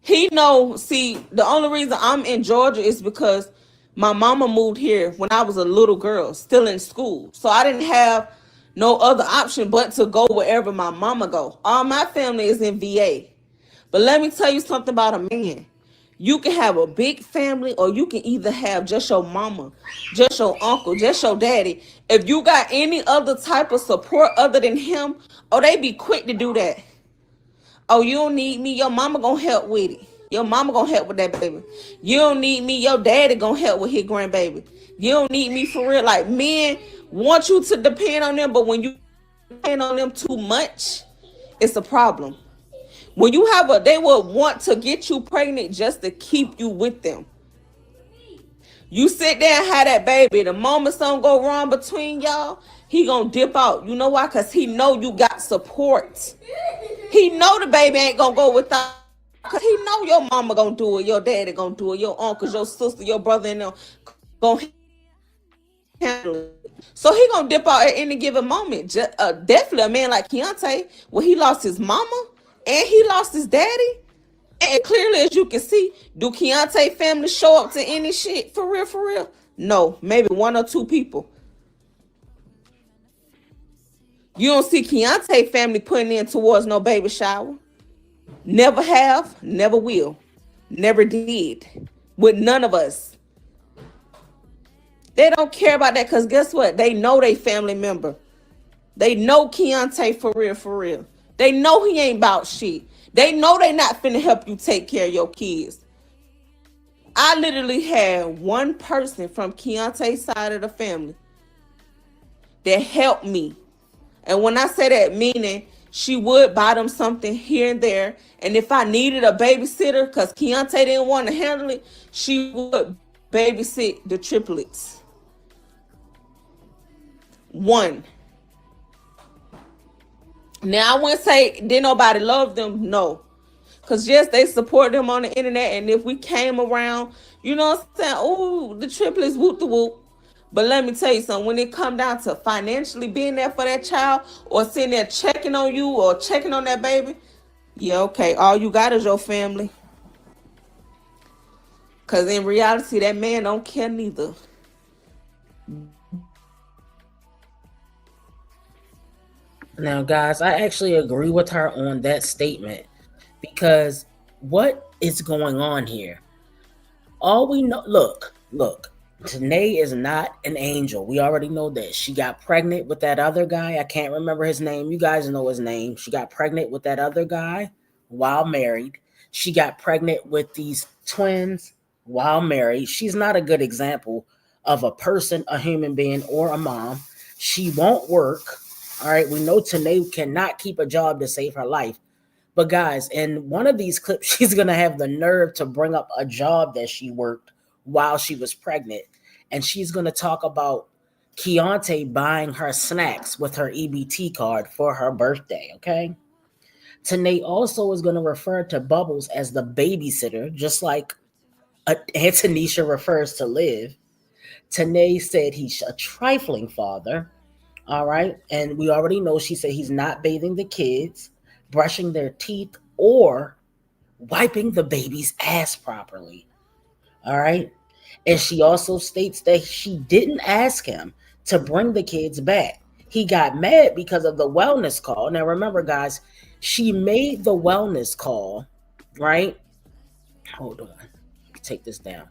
He know. See, the only reason I'm in Georgia is because my mama moved here when I was a little girl, still in school. So I didn't have no other option but to go wherever my mama go. All my family is in VA. But let me tell you something about a man. You can have a big family, or you can either have just your mama, just your uncle, just your daddy. If you got any other type of support other than him, oh, they be quick to do that. Oh, you don't need me. Your mama gonna help with it. Your mama gonna help with that baby. You don't need me. Your daddy gonna help with his grandbaby. You don't need me for real. Like, men want you to depend on them, but when you depend on them too much, it's a problem. When you they will want to get you pregnant just to keep you with them. You sit there and have that baby. The moment something go wrong between y'all, he gonna dip out. You know why? Because he know you got support. He know the baby ain't gonna go without. Because he know your mama gonna do it, your daddy gonna do it, your uncles, your sister, your brother, and them gonna handle it. So he gonna dip out at any given moment. Definitely a man like Keontay, when he lost his mama and he lost his daddy, and clearly as you can see, do Keontay family show up to any shit for real? For real? No, maybe one or two people. You don't see Keontay family putting in towards no baby shower. Never have, never will, never did. With none of us. They don't care about that because guess what? They know they family member. They know Keontay for real, for real. They know he ain't about shit. They know they not finna help you take care of your kids. I literally had one person from Keontay's side of the family that helped me. And when I say that, meaning she would buy them something here and there. And if I needed a babysitter, because Keontay didn't want to handle it, she would babysit the triplets. One. Now, I wouldn't say did nobody love them. No. Because, yes, they support them on the internet. And if we came around, you know what I'm saying? Oh, the triplets, whoop the whoop. But let me tell you something. When it come down to financially being there for that child or sitting there checking on you or checking on that baby, yeah, okay. All you got is your family. Because in reality, that man don't care neither. Now, guys, I actually agree with her on that statement because what is going on here? All we know, look, Tannae is not an angel. We already know that. She got pregnant with that other guy. I can't remember his name. You guys know his name. She got pregnant with that other guy while married. She got pregnant with these twins while married. She's not a good example of a person, a human being, or a mom. She won't work. All right, we know Tannae cannot keep a job to save her life. But guys, in one of these clips, she's going to have the nerve to bring up a job that she worked while she was pregnant. And she's going to talk about Keontay buying her snacks with her EBT card for her birthday, okay? Tannae also is going to refer to Bubbles as the babysitter, just like Antonisha refers to Liv. Tannae said he's a trifling father. All right. And we already know she said he's not bathing the kids, brushing their teeth, or wiping the baby's ass properly. All right. And she also states that she didn't ask him to bring the kids back. He got mad because of the wellness call. Now, remember, guys, she made the wellness call, right? Hold on. Take this down.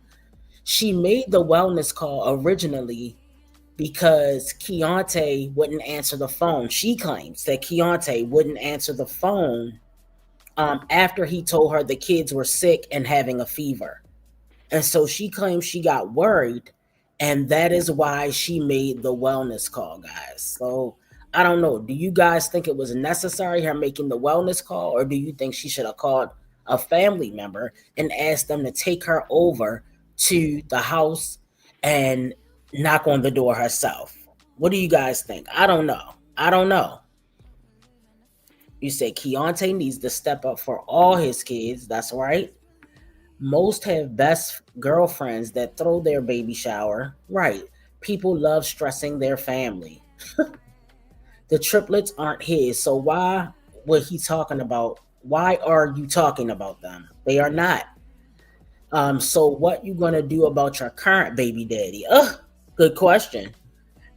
She made the wellness call originally because Keontay wouldn't answer the phone. She claims that Keontay wouldn't answer the phone after he told her the kids were sick and having a fever. And so she claims she got worried, and that is why she made the wellness call, guys. So I don't know. Do you guys think it was necessary her making the wellness call, or do you think she should have called a family member and asked them to take her over to the house and knock on the door herself? What do you guys think? I don't know. I don't know. You say Keontay needs to step up for all his kids. That's right. Most have best girlfriends that throw their baby shower. Right. People love stressing their family. The triplets aren't his, so why would he talking about? Why are you talking about them? They are not. So what you gonna do about your current baby daddy? Good question.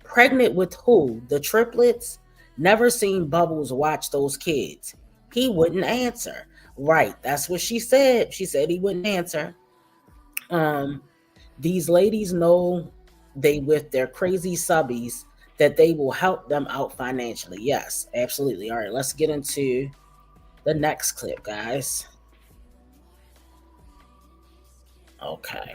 Pregnant with who? The triplets? Never seen Bubbles watch those kids. He wouldn't answer. Right, that's what she said. She said he wouldn't answer. These ladies know they with their crazy subbies that they will help them out financially. Yes, absolutely. All right, let's get into the next clip, guys. Okay.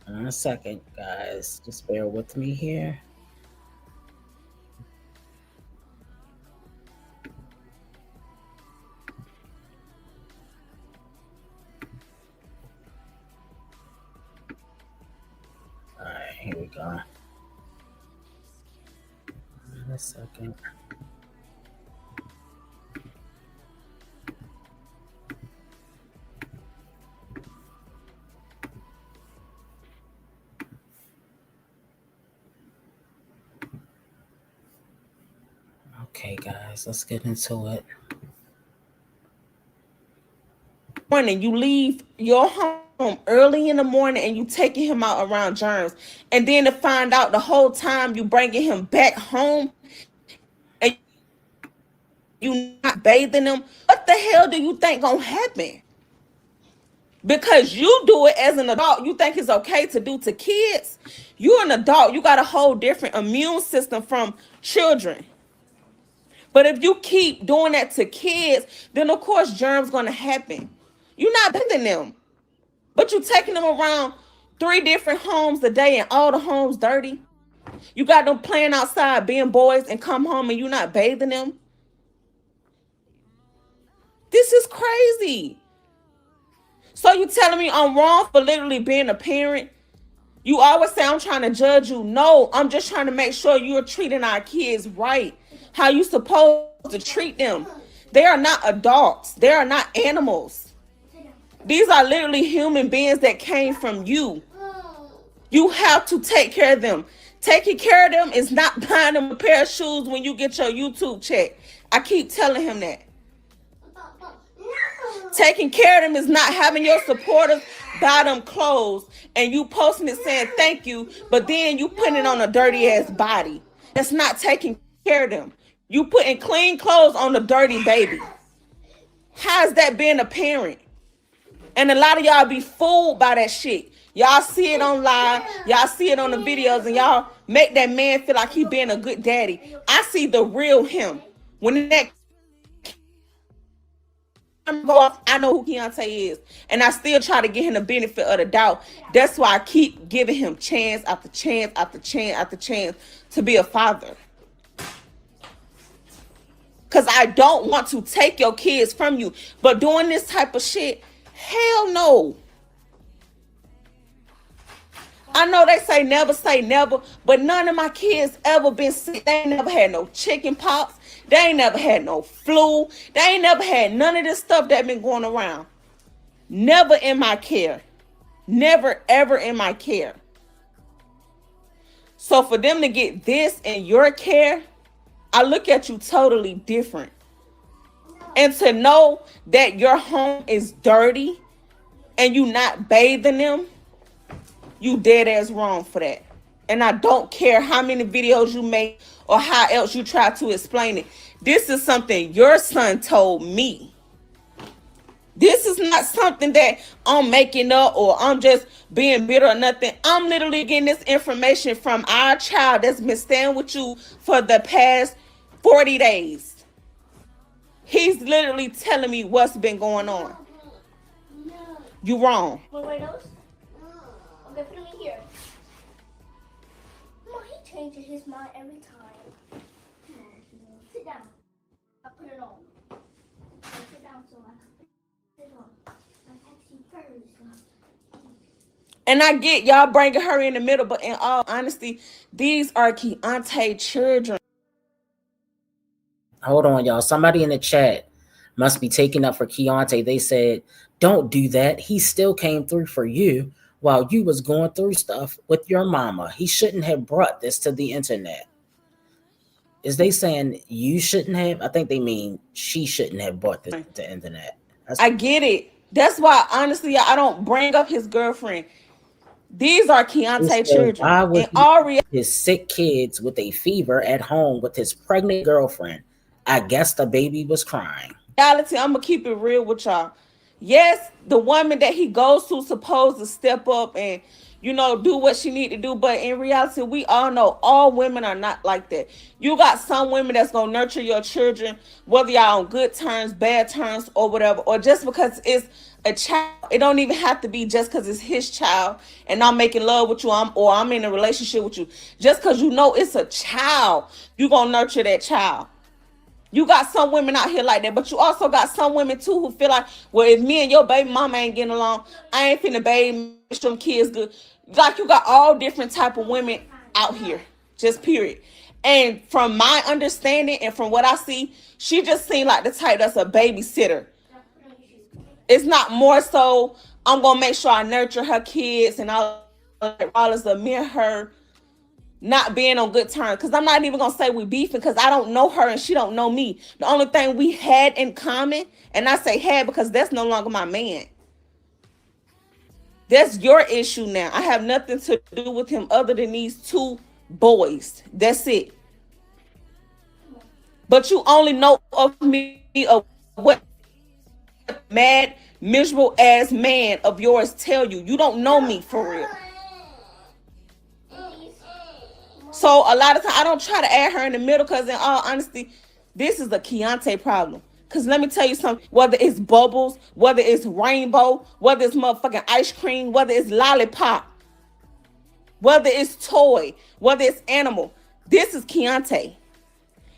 In a second, guys. Just bear with me here. All right, here we go. In a second. Okay, guys, let's get into it. Morning, you leave your home early in the morning and you taking him out around germs, and then to find out the whole time you bringing him back home and you not bathing him. What the hell do you think gonna happen? Because you do it as an adult, you think it's okay to do to kids. You're an adult, you got a whole different immune system from children. But if you keep doing that to kids, then of course germs gonna happen. You're not bathing them, but you taking them around 3 different homes a day and all the homes dirty. You got them playing outside being boys and come home and you not bathing them. This is crazy. So you telling me I'm wrong for literally being a parent? You always say I'm trying to judge you. No, I'm just trying to make sure you're treating our kids right. How you supposed to treat them. They are not adults. They are not animals. These are literally human beings that came from you. You have to take care of them. Taking care of them is not buying them a pair of shoes when you get your YouTube check. I keep telling him that. Taking care of them is not having your supporters buy them clothes and you posting it saying thank you, but then you putting it on a dirty ass body. That's not taking care of them. You putting clean clothes on a dirty baby. How's that being a parent? And a lot of y'all be fooled by that shit. Y'all see it on live, y'all see it on the videos, and y'all make that man feel like he being a good daddy. I see the real him. When that go off, I know who Keontay is, and I still try to get him the benefit of the doubt. That's why I keep giving him chance after chance after chance after chance to be a father. Because I don't want to take your kids from you, but doing this type of shit, hell no. I know they say never, but none of my kids ever been sick. They ain't never had no chicken pox. They ain't never had no flu. They ain't never had none of this stuff that been going around. Never in my care. Never, ever in my care. So for them to get this in your care, I look at you totally different. And to know that your home is dirty and you not bathing them, you dead ass wrong for that. And I don't care how many videos you make or how else you try to explain it. This is something your son told me. This is not something that I'm making up or I'm just being bitter or nothing. I'm literally getting this information from our child that's been staying with you for the past 40 days. He's literally telling me what's been going on. You wrong. Want my nose? Okay, put him in here. No, he changes his mind every time. Come on, sit down. I'll put it on. Sit down so I can sit on. I'm texting first. And I get y'all bringing her in the middle, but in all honesty, these are Keontay children. Hold on, y'all. Somebody in the chat must be taking up for Keontay. They said, don't do that. He still came through for you while you was going through stuff with your mama. He shouldn't have brought this to the internet. Is they saying you shouldn't have? I think they mean she shouldn't have brought this to the internet. I get it. That's why, honestly, I don't bring up his girlfriend. These are Keontay children. Why would his sick kids with a fever at home with his pregnant girlfriend? I guess the baby was crying. Reality, I'm gonna keep it real with y'all. Yes, the woman that he goes to supposed to step up and, you know, do what she need to do. But in reality, we all know all women are not like that. You got some women that's going to nurture your children, whether y'all on good terms, bad terms, or whatever. Or just because it's a child. It don't even have to be just because it's his child and I'm making love with you or I'm in a relationship with you. Just because you know it's a child, you going to nurture that child. You got some women out here like that, but you also got some women too who feel like, well, if me and your baby mama ain't getting along, I ain't finna baby them kids good. Like, you got all different type of women out here, just period. And from my understanding and from what I see, she just seemed like the type that's a babysitter. It's not more so I'm gonna make sure I nurture her kids and all as a me and her not being on good terms, because I'm not even gonna say we beefing because I don't know her and she don't know me. The only thing we had in common, and I say had because that's no longer my man. That's your issue now. I have nothing to do with him other than these two boys. That's it. But you only know of me of what mad, miserable ass man of yours tell you. You don't know me for real. So a lot of times I don't try to add her in the middle because in all honesty, this is a Keontay problem. Because let me tell you something, whether it's bubbles, whether it's rainbow, whether it's motherfucking ice cream, whether it's lollipop, whether it's toy, whether it's animal, this is Keontay.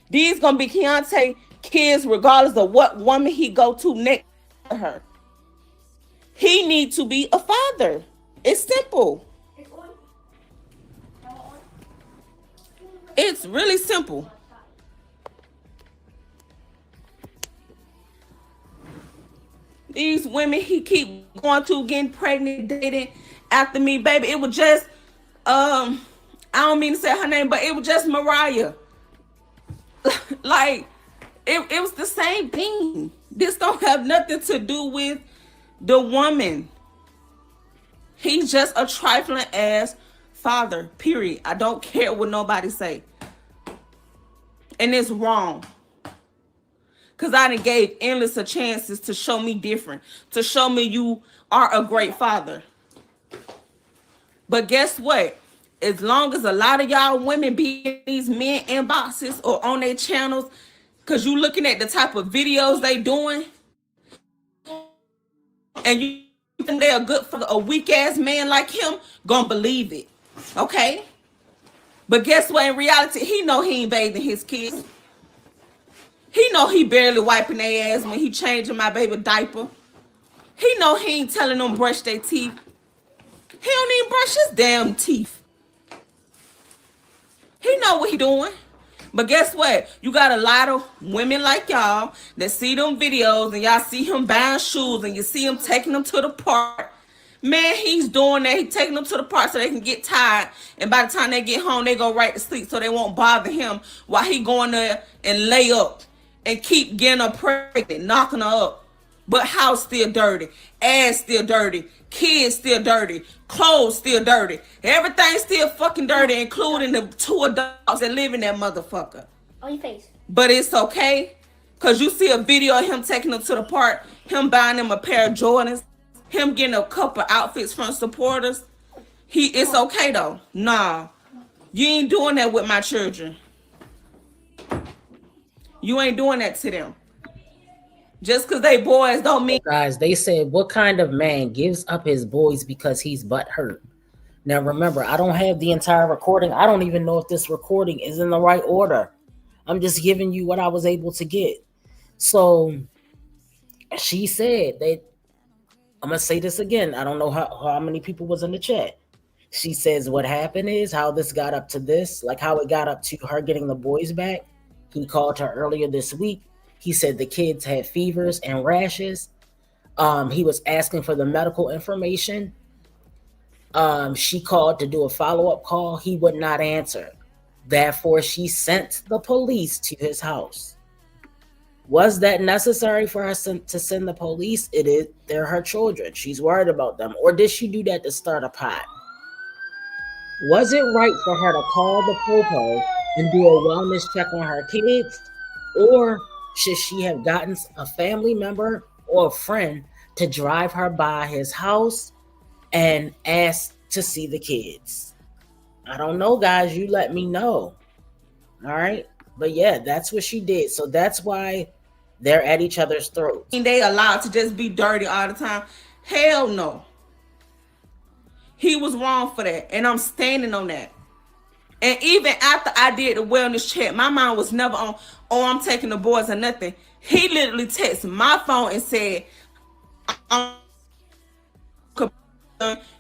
These gonna be Keontay kids regardless of what woman he go to next to her. He need to be a father. It's simple. It's really simple. These women he keep going to, getting pregnant, dating after me, baby. It was just, I don't mean to say her name, but it was just Mariah. Like, it was the same thing. This don't have nothing to do with the woman. He's just a trifling ass father, period. I don't care what nobody say. And it's wrong. Because I done gave endless of chances to show me different. To show me you are a great father. But guess what? As long as a lot of y'all women be in these men inboxes or on their channels, because you looking at the type of videos they doing, and you think they're good for a weak ass man like him, gonna believe it. Okay? But guess what? In reality, he know he ain't bathing his kids. He know he barely wiping their ass when he changing my baby diaper. He know he ain't telling them brush their teeth. He don't even brush his damn teeth. He know what he doing. But guess what? You got a lot of women like y'all that see them videos and y'all see him buying shoes and you see him taking them to the park. Man, he's doing that. He's taking them to the park so they can get tired. And by the time they get home, they go right to sleep so they won't bother him while he going there and lay up and keep getting her pregnant, knocking her up. But house still dirty, ass still dirty, kids still dirty, clothes still dirty, everything still fucking dirty, including the 2 adults that live in that motherfucker. On your face. But it's okay, cause you see a video of him taking them to the park, him buying them a pair of Jordans, him getting a couple outfits from supporters. It's okay though. Nah, you ain't doing that with my children. You ain't doing that to them. Just because they boys don't mean. Guys, they said, what kind of man gives up his boys because he's butthurt? Now, remember, I don't have the entire recording. I don't even know if this recording is in the right order. I'm just giving you what I was able to get. So she said that, I'm going to say this again. I don't know how many people was in the chat. She says what happened is how this got up to this, like how it got up to her getting the boys back. He called her earlier this week. He said the kids had fevers and rashes. He was asking for the medical information. She called to do a follow-up call. He would not answer. Therefore, she sent the police to his house. Was that necessary for her to send the police? It is. They're her children. She's worried about them. Or did she do that to start a pot? Was it right for her to call the popo and do a wellness check on her kids? Or should she have gotten a family member or a friend to drive her by his house and ask to see the kids? I don't know, guys. You let me know. All right. But yeah, that's what she did. So that's why they're at each other's throats. They allowed to just be dirty all the time. Hell no. He was wrong for that. And I'm standing on that. And even after I did the wellness check, my mind was never on, oh, I'm taking the boys or nothing. He literally texted my phone and said,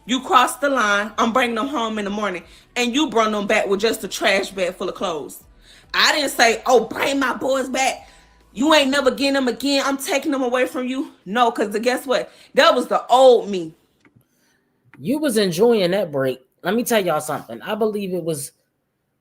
you crossed the line. I'm bringing them home in the morning. And you brought them back with just a trash bag full of clothes. I didn't say, oh, bring my boys back. You ain't never getting them again. I'm taking them away from you. No, because guess what? That was the old me. You was enjoying that break. Let me tell y'all something. I believe it was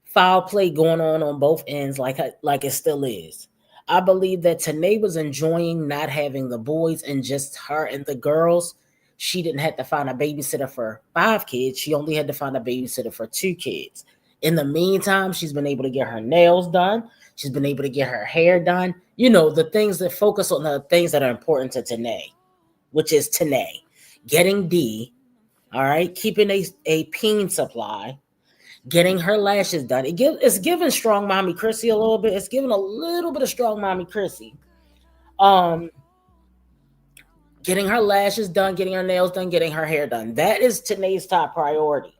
foul play going on both ends, like it still is. I believe that Tannae was enjoying not having the boys and just her and the girls. She didn't have to find a babysitter for 5 kids. She only had to find a babysitter for 2 kids. In the meantime, she's been able to get her nails done. She's been able to get her hair done. You know, the things that focus on the things that are important to Tannae, which is Tannae, getting D, all right, keeping a peen supply, getting her lashes done. It's giving strong mommy Chrissy a little bit. It's giving a little bit of strong mommy Chrissy. Getting her lashes done, getting her nails done, getting her hair done. That is Tannae's top priority.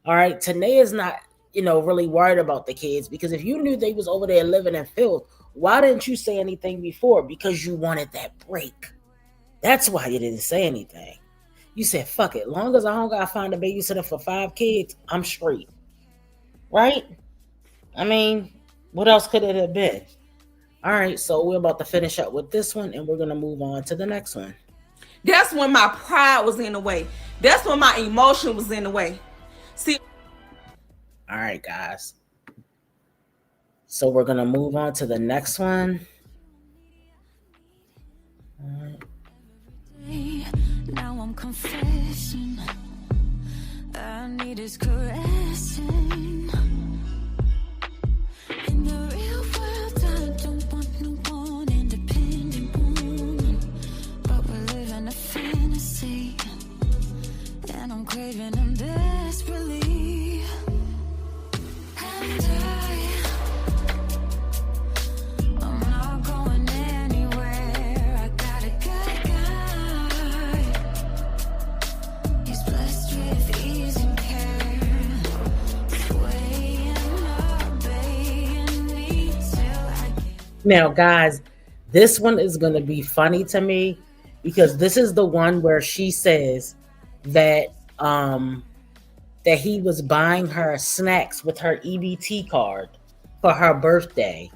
All right, Tannae is not, really worried about the kids, because if you knew they was over there living in filth, why didn't you say anything before? Because you wanted that break. That's why you didn't say anything. You said, fuck it. Long as I don't got to find a babysitter for 5 kids, I'm straight. Right? I mean, what else could it have been? All right, so we're about to finish up with this one, and we're going to move on to the next one. That's when my pride was in the way. That's when my emotion was in the way. See. All right, guys. So we're going to move on to the next one. All right. Now I'm confessing, I need his caressing. In the real world, I don't want no one independent woman, but we're living a fantasy, and I'm craving him desperately. And I'm not going anywhere. I got a good guy. He's blessed with ease and care. Swaying, obeying me till I get. Now, guys, this one is going to be funny to me, because this is the one where she says that that he was buying her snacks with her EBT card for her birthday.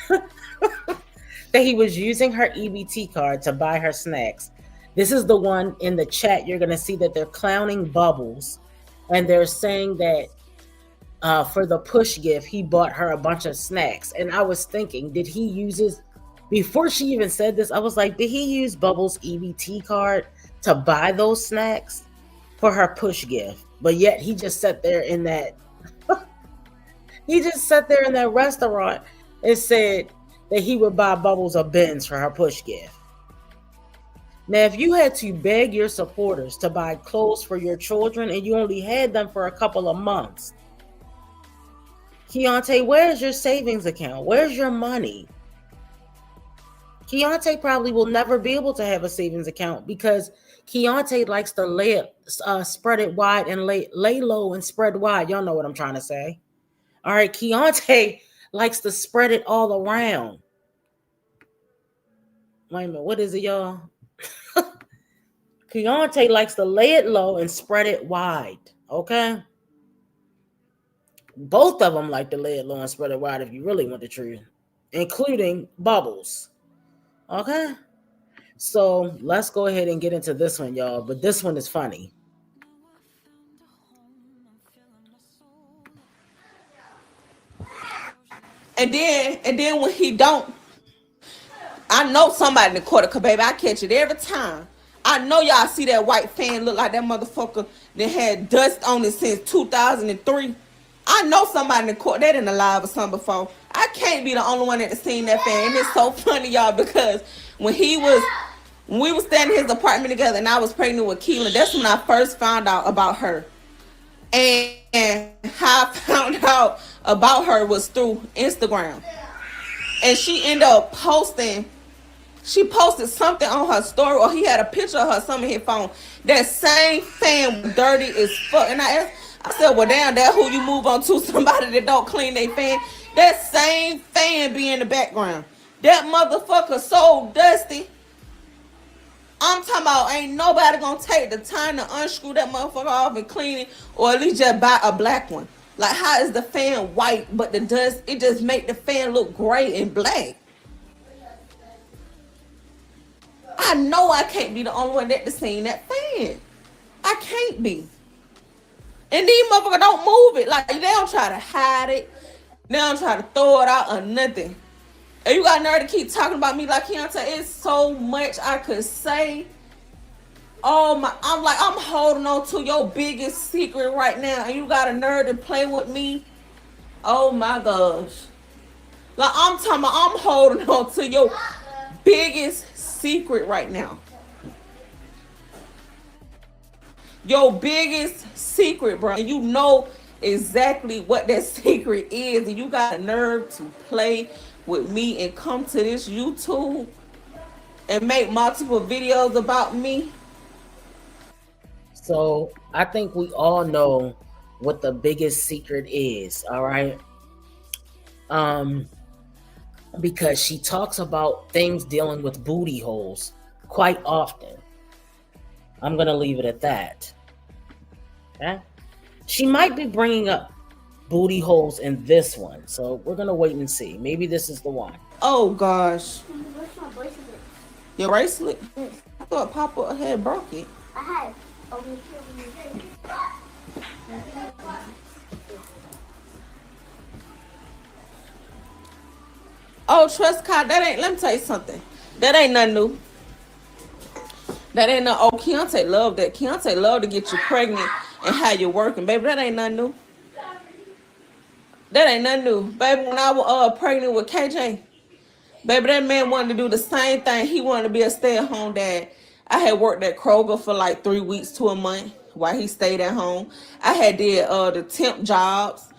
That he was using her EBT card to buy her snacks. This is the one in the chat. You're gonna see that they're clowning Bubbles, and they're saying that for the push gift, he bought her a bunch of snacks. And I was thinking, did he use his? Before she even said this, I was like, did he use Bubbles' EBT card to buy those snacks for her push gift? But yet he just sat there in that. He just sat there in that restaurant and said that he would buy Bubbles a Benz for her push gift. Now, if you had to beg your supporters to buy clothes for your children and you only had them for a couple of months, Keontay, where's your savings account? Where's your money? Keontay probably will never be able to have a savings account because Keontay likes to spread it wide and lay low and spread wide. Y'all know what I'm trying to say. All right, Keontay likes to spread it all around. Wait a minute, what is it, y'all? Keontay likes to lay it low and spread it wide, okay? Both of them like to lay it low and spread it wide if you really want the truth, including Bubbles, okay? So let's go ahead and get into this one, y'all, but this one is funny. And then when he don't, I know somebody in the quarter, cause baby, I catch it every time. I know y'all see that white fan look like that motherfucker that had dust on it since 2003. I know somebody in the court that in the live or something before. I can't be the only one that seen that fan. And it's so funny, y'all, because when we was staying in his apartment together and I was pregnant with Keelan, that's when I first found out about her. And how I found out about her was through Instagram. And she ended up posted something on her story, or he had a picture of her, something in his phone. That same fan was dirty as fuck. And I said, well, damn, that who you move on to, somebody that don't clean their fan. That same fan be in the background. That motherfucker so dusty. I'm talking about ain't nobody gonna take the time to unscrew that motherfucker off and clean it, or at least just buy a black one. Like, how is the fan white, but the dust, it just make the fan look gray and black? I know I can't be the only one that seen that fan. I can't be. And these motherfuckers don't move it. Like, they don't try to hide it. They don't try to throw it out or nothing. And you got nerve to keep talking about me like Keontay. It's so much I could say. Oh my, I'm holding on to your biggest secret right now. And you got a nerve to play with me. Oh my gosh. Like, I'm talking about, I'm holding on to your biggest secret right now. Your biggest secret, bro. And you know exactly what that secret is. And you got a nerve to play with me and come to this YouTube and make multiple videos about me. So I think we all know what the biggest secret is, all right? Because she talks about things dealing with booty holes quite often. I'm gonna leave it at that. Okay? She might be bringing up booty holes in this one, so we're gonna wait and see. Maybe this is the one. Oh gosh. Where's my bracelet? Your bracelet? I thought Papa had broke it. I have. Over here. Oh, trust card, that ain't, let me tell you something. That ain't nothing new. That ain't no, oh, Keontay love that. Keontay love to get you pregnant and how you working. Baby, that ain't nothing new. That ain't nothing new. Baby, when I was pregnant with KJ, baby, that man wanted to do the same thing. He wanted to be a stay-at-home dad. I had worked at Kroger for like 3 weeks to a month while he stayed at home. I had did the temp jobs.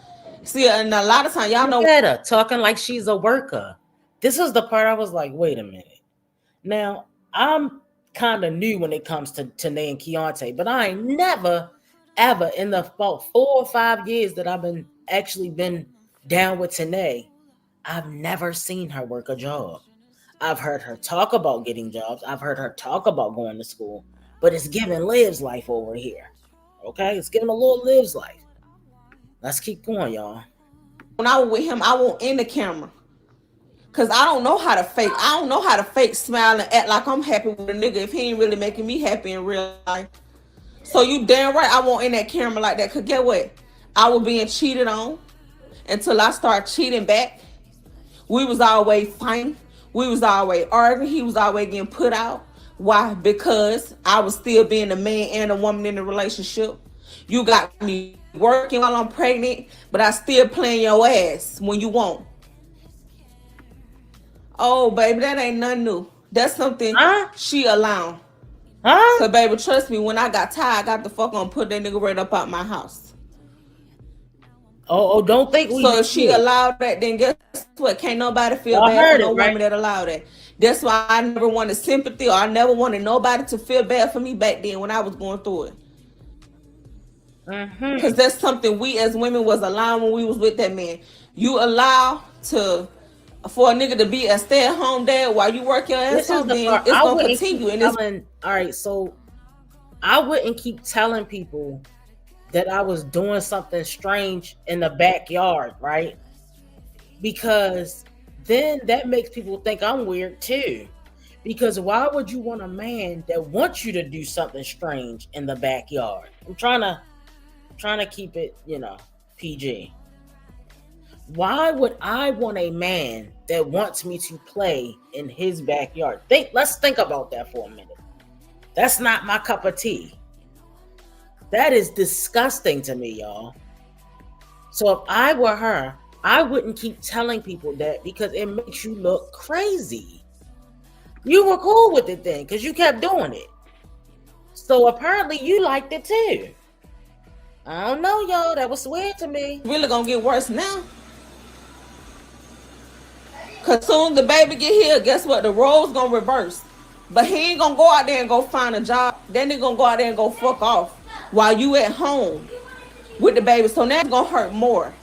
See, and a lot of times, y'all know. Look at her talking like she's a worker. This is the part I was like, wait a minute. Now, I'm kind of new when it comes to Tannae and Keontay, but I ain't never, ever in the about 4 or 5 years that I've been down with Tannae, I've never seen her work a job. I've heard her talk about getting jobs. I've heard her talk about going to school, but it's giving Liv's life over here. Okay? It's giving a little Liv's life. Let's keep going, y'all. When I was with him, I won't in the camera. Cause I don't know how to fake. I don't know how to fake smile and act like I'm happy with a nigga if he ain't really making me happy in real life. So you damn right I won't in that camera like that. Cause get what? I was being cheated on until I start cheating back. We was always fighting. We was always arguing. He was always getting put out. Why? Because I was still being a man and a woman in the relationship. You got me working while I'm pregnant, but I still playing your ass when you want. Oh, baby, that ain't nothing new. That's something she allowed. Cause baby, trust me, when I got tired, I got the fuck on put that nigga right up out my house. Oh, don't think we. So if she allowed that, then guess what? Can't nobody feel bad for no woman that allowed that. That's why I never wanted sympathy, or I never wanted nobody to feel bad for me back then when I was going through it. Because that's something we as women was allowing when we was with that man. You allow for a nigga to be a stay-at-home dad while you work your ass off, then it's gonna continue. And all right, so I wouldn't keep telling people that I was doing something strange in the backyard, right? Because then that makes people think I'm weird too. Because why would you want a man that wants you to do something strange in the backyard? I'm trying to keep it, PG. Why would I want a man that wants me to play in his backyard? Let's think about that for a minute. That's not my cup of tea. That is disgusting to me, y'all. So if I were her, I wouldn't keep telling people that because it makes you look crazy. You were cool with it then because you kept doing it. So apparently you liked it too. I don't know, y'all. That was weird to me. Really gonna get worse now. Cause soon the baby get here, guess what? The roles gonna reverse. But he ain't gonna go out there and go find a job. Then he gonna go out there and go fuck off while you at home with the baby. So now it's gonna hurt more.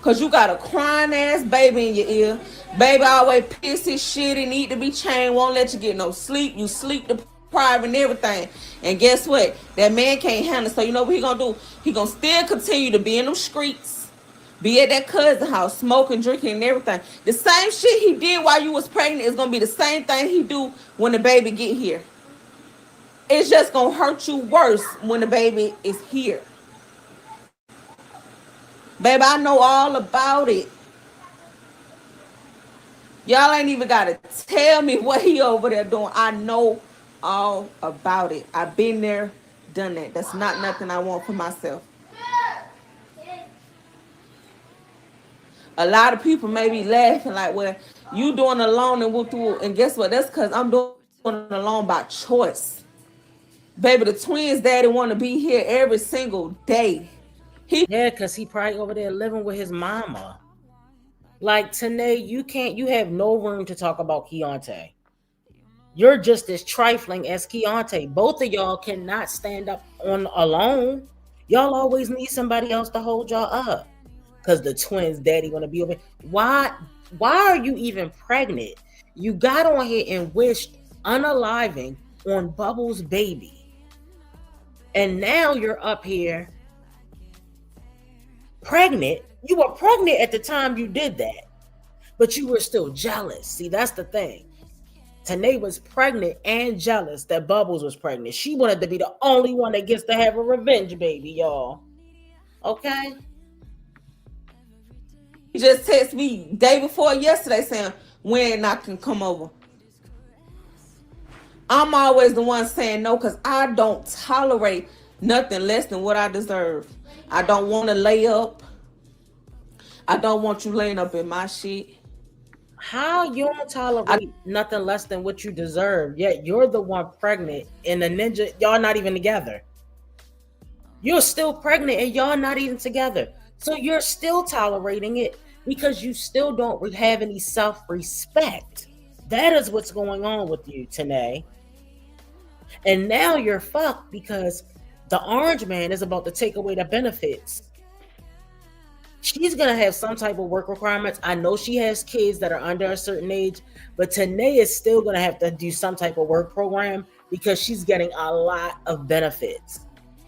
Cause you got a crying ass baby in your ear. Baby always pissy, shitty, need to be chained, won't let you get no sleep. You sleep deprived and everything. And guess what? That man can't handle it. So you know what he gonna do? He gonna still continue to be in them streets, be at that cousin house, smoking, drinking, and everything. The same shit he did while you was pregnant is gonna be the same thing he do when the baby get here. It's just gonna hurt you worse when the baby is here. Baby, I know all about it. Y'all ain't even gotta tell me what he over there doing. I know all about it. I've been there, done that. That's not nothing I want for myself. A lot of people may be laughing like, well, you doing alone and whoop through, and guess what? That's because I'm doing it alone by choice. Baby, the twins' daddy want to be here every single day. Because he probably over there living with his mama. Like, Tannae, you have no room to talk about Keontay. You're just as trifling as Keontay. Both of y'all cannot stand up on alone. Y'all always need somebody else to hold y'all up. Because the twins' daddy want to be over. Why are you even pregnant? You got on here and wished unaliving on Bubbles' baby. And now you're up here pregnant. You were pregnant at the time you did that, but you were still jealous. See, that's the thing. Tannae was pregnant and jealous that Bubbles was pregnant. She wanted to be the only one that gets to have a revenge baby, y'all. Okay? He just texted me day before yesterday saying when I can come over. I'm always the one saying no because I don't tolerate nothing less than what I deserve. I don't want to lay up. I don't want you laying up in my shit. How you don't tolerate nothing less than what you deserve, yet you're the one pregnant and the ninja, y'all not even together. You're still pregnant and y'all not even together. So you're still tolerating it because you still don't have any self-respect. That is what's going on with you, Tannae. And now you're fucked because the orange man is about to take away the benefits. She's going to have some type of work requirements. I know she has kids that are under a certain age, but Tannae is still going to have to do some type of work program because she's getting a lot of benefits,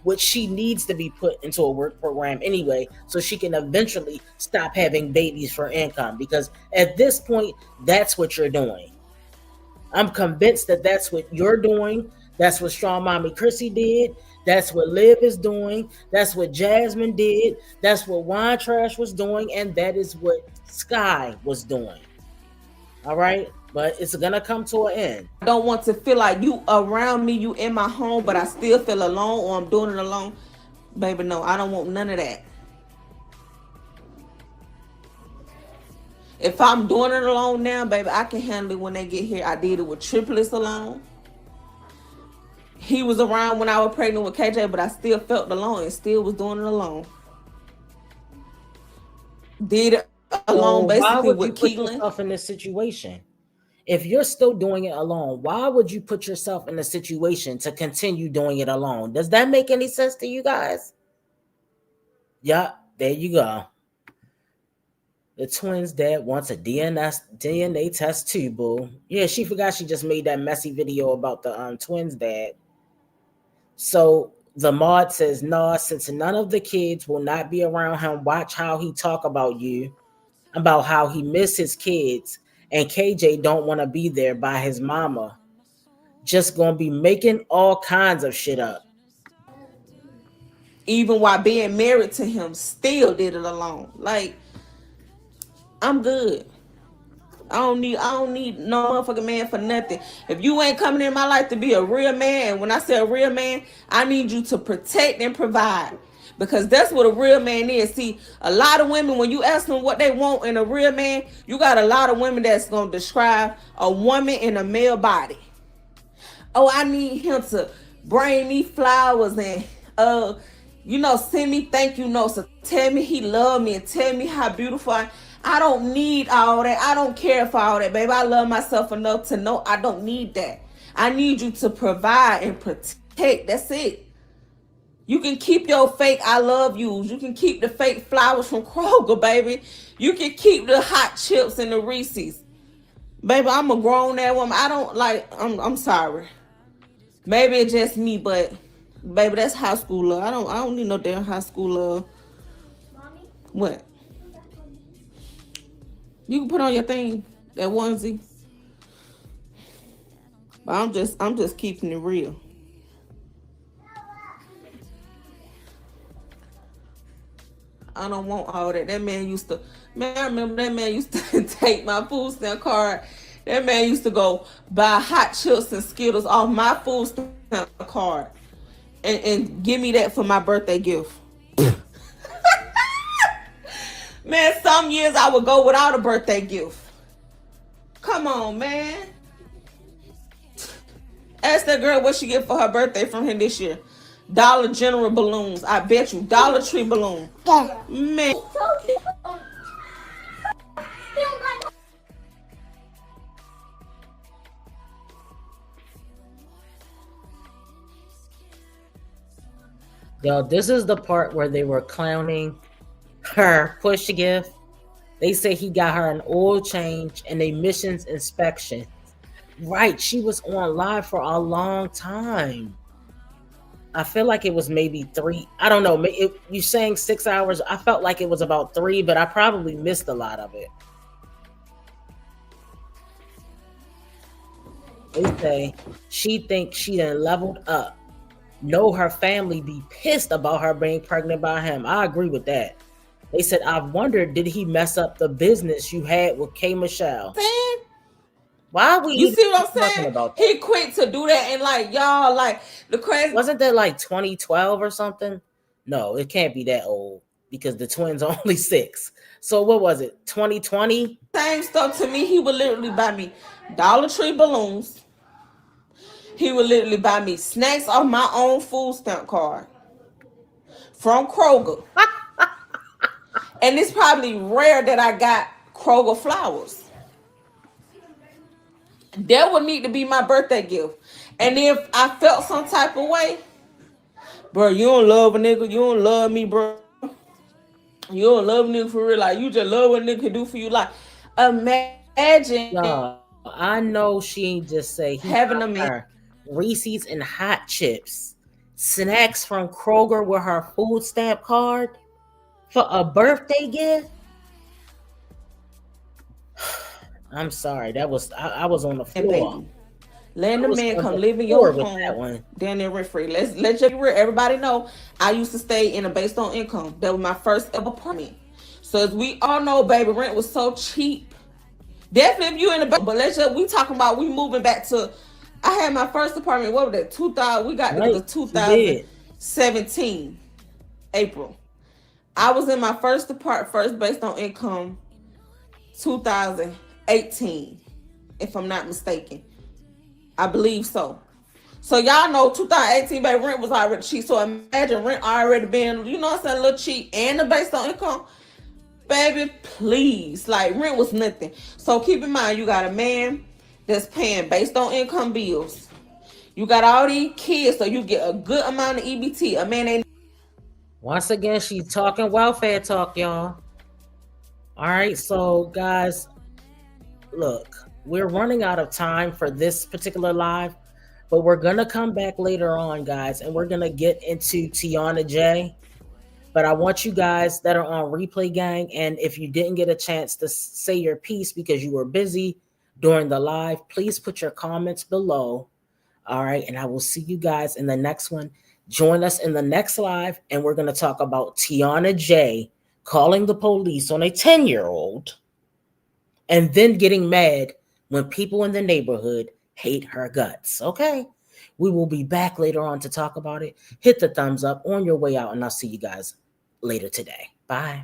which she needs to be put into a work program anyway, so she can eventually stop having babies for income. Because at this point, that's what you're doing. I'm convinced that that's what you're doing. That's what Strong Mommy Chrissy did. That's what Liv is doing. That's what Jasmine did. That's what Wine Trash was doing. And that is what Sky was doing. All right? But it's going to come to an end. I don't want to feel like you around me, you in my home, but I still feel alone or I'm doing it alone. Baby, no, I don't want none of that. If I'm doing it alone now, baby, I can handle it when they get here. I did it with triplets alone. He was around when I was pregnant with KJ, but I still felt alone and still was doing it alone. Did it alone, Why basically, would you with put Keelan. yourself in this situation? If you're still doing it alone, why would you put yourself in a situation to continue doing it alone? Does that make any sense to you guys? Yeah, there you go. The twins' dad wants a DNA test too, boo. Yeah, she forgot she just made that messy video about the twins' dad. So the mod says, "Nah, since none of the kids will not be around him, watch how he talk about you, about how he miss his kids, and KJ don't want to be there by his mama. Just gonna be making all kinds of shit up." Even while being married to him, still did it alone. Like, I'm good. I don't need no motherfucking man for nothing. If you ain't coming in my life to be a real man, and when I say a real man, I need you to protect and provide. Because that's what a real man is. See, a lot of women, when you ask them what they want in a real man, you got a lot of women that's going to describe a woman in a male body. Oh, I need him to bring me flowers and send me thank you notes, so tell me he love me and tell me how beautiful I don't need all that. I don't care for all that, baby. I love myself enough to know I don't need that. I need you to provide and protect. That's it. You can keep your fake I love yous. You can keep the fake flowers from Kroger, baby. You can keep the hot chips and the Reese's. Baby, I'm a grown ass woman. I don't like, I'm sorry. Maybe it's just me, but baby, that's high school love. I don't need no damn high school love. Mommy, What? You can put on your thing, that onesie. But I'm just keeping it real. I don't want all that. I remember that man used to take my food stamp card. That man used to go buy hot chips and Skittles off my food stamp card and give me that for my birthday gift. Man, some years I would go without a birthday gift. Come on, man. Ask that girl what she get for her birthday from him this year. Dollar General balloons. I bet you. Dollar Tree balloon. Man. Yo, this is the part where they were clowning her push gift. They say he got her an oil change and a missions inspection. Right, she was on live for a long time. I feel like it was maybe 3. I don't know. You saying 6 hours? I felt like it was about 3, but I probably missed a lot of it. They say she thinks she done leveled up. Know her family be pissed about her being pregnant by him. I agree with that. They said, I've wondered, did he mess up the business you had with K. Michelle? Why are we You see what I'm talking saying? about that? He quit to do that, and like y'all, like the crazy. Wasn't that like 2012 or something? No, it can't be that old because the twins are only 6. So what was it? 2020? Same stuff to me. He would literally buy me Dollar Tree balloons. He would literally buy me snacks off my own food stamp card from Kroger. And it's probably rare that I got Kroger flowers. That would need to be my birthday gift. And if I felt some type of way, bro, you don't love a nigga, you don't love me, bro. You don't love a nigga for real. Like, you just love what a nigga can do for you. Like, imagine. I know she ain't just say he having got her Reese's and hot chips snacks from Kroger with her food stamp card for a birthday gift. I'm sorry, that was I was on the And floor. baby, letting I the was man on come the live in floor your with that home, one. down there rent free. Let's just everybody know I used to stay in a based on income. That was my first ever apartment. So as we all know, baby, rent was so cheap. Definitely if you in the but let's just we talking about we moving back to. I had my first apartment. What was that? 2000. We got Right, together she did. 2017 April. I was in my first based on income 2018, if I'm not mistaken. I believe so. So y'all know 2018 baby rent was already cheap. So imagine rent already being, you know what I'm saying, a little cheap and the based on income. Baby, please. Like rent was nothing. So keep in mind you got a man that's paying based on income bills. You got all these kids, so you get a good amount of EBT. A man ain't. Once again, she's talking welfare talk, y'all. All right, so guys, look, we're running out of time for this particular live, but we're gonna come back later on, guys, and we're gonna get into Tiana J. But I want you guys that are on Replay Gang, and if you didn't get a chance to say your piece because you were busy during the live, please put your comments below. All right, and I will see you guys in the next one. Join us in the next live, and we're going to talk about Tiana J calling the police on a 10-year-old and then getting mad when people in the neighborhood hate her guts. Okay, we will be back later on to talk about it. Hit the thumbs up on your way out, and I'll see you guys later today. Bye.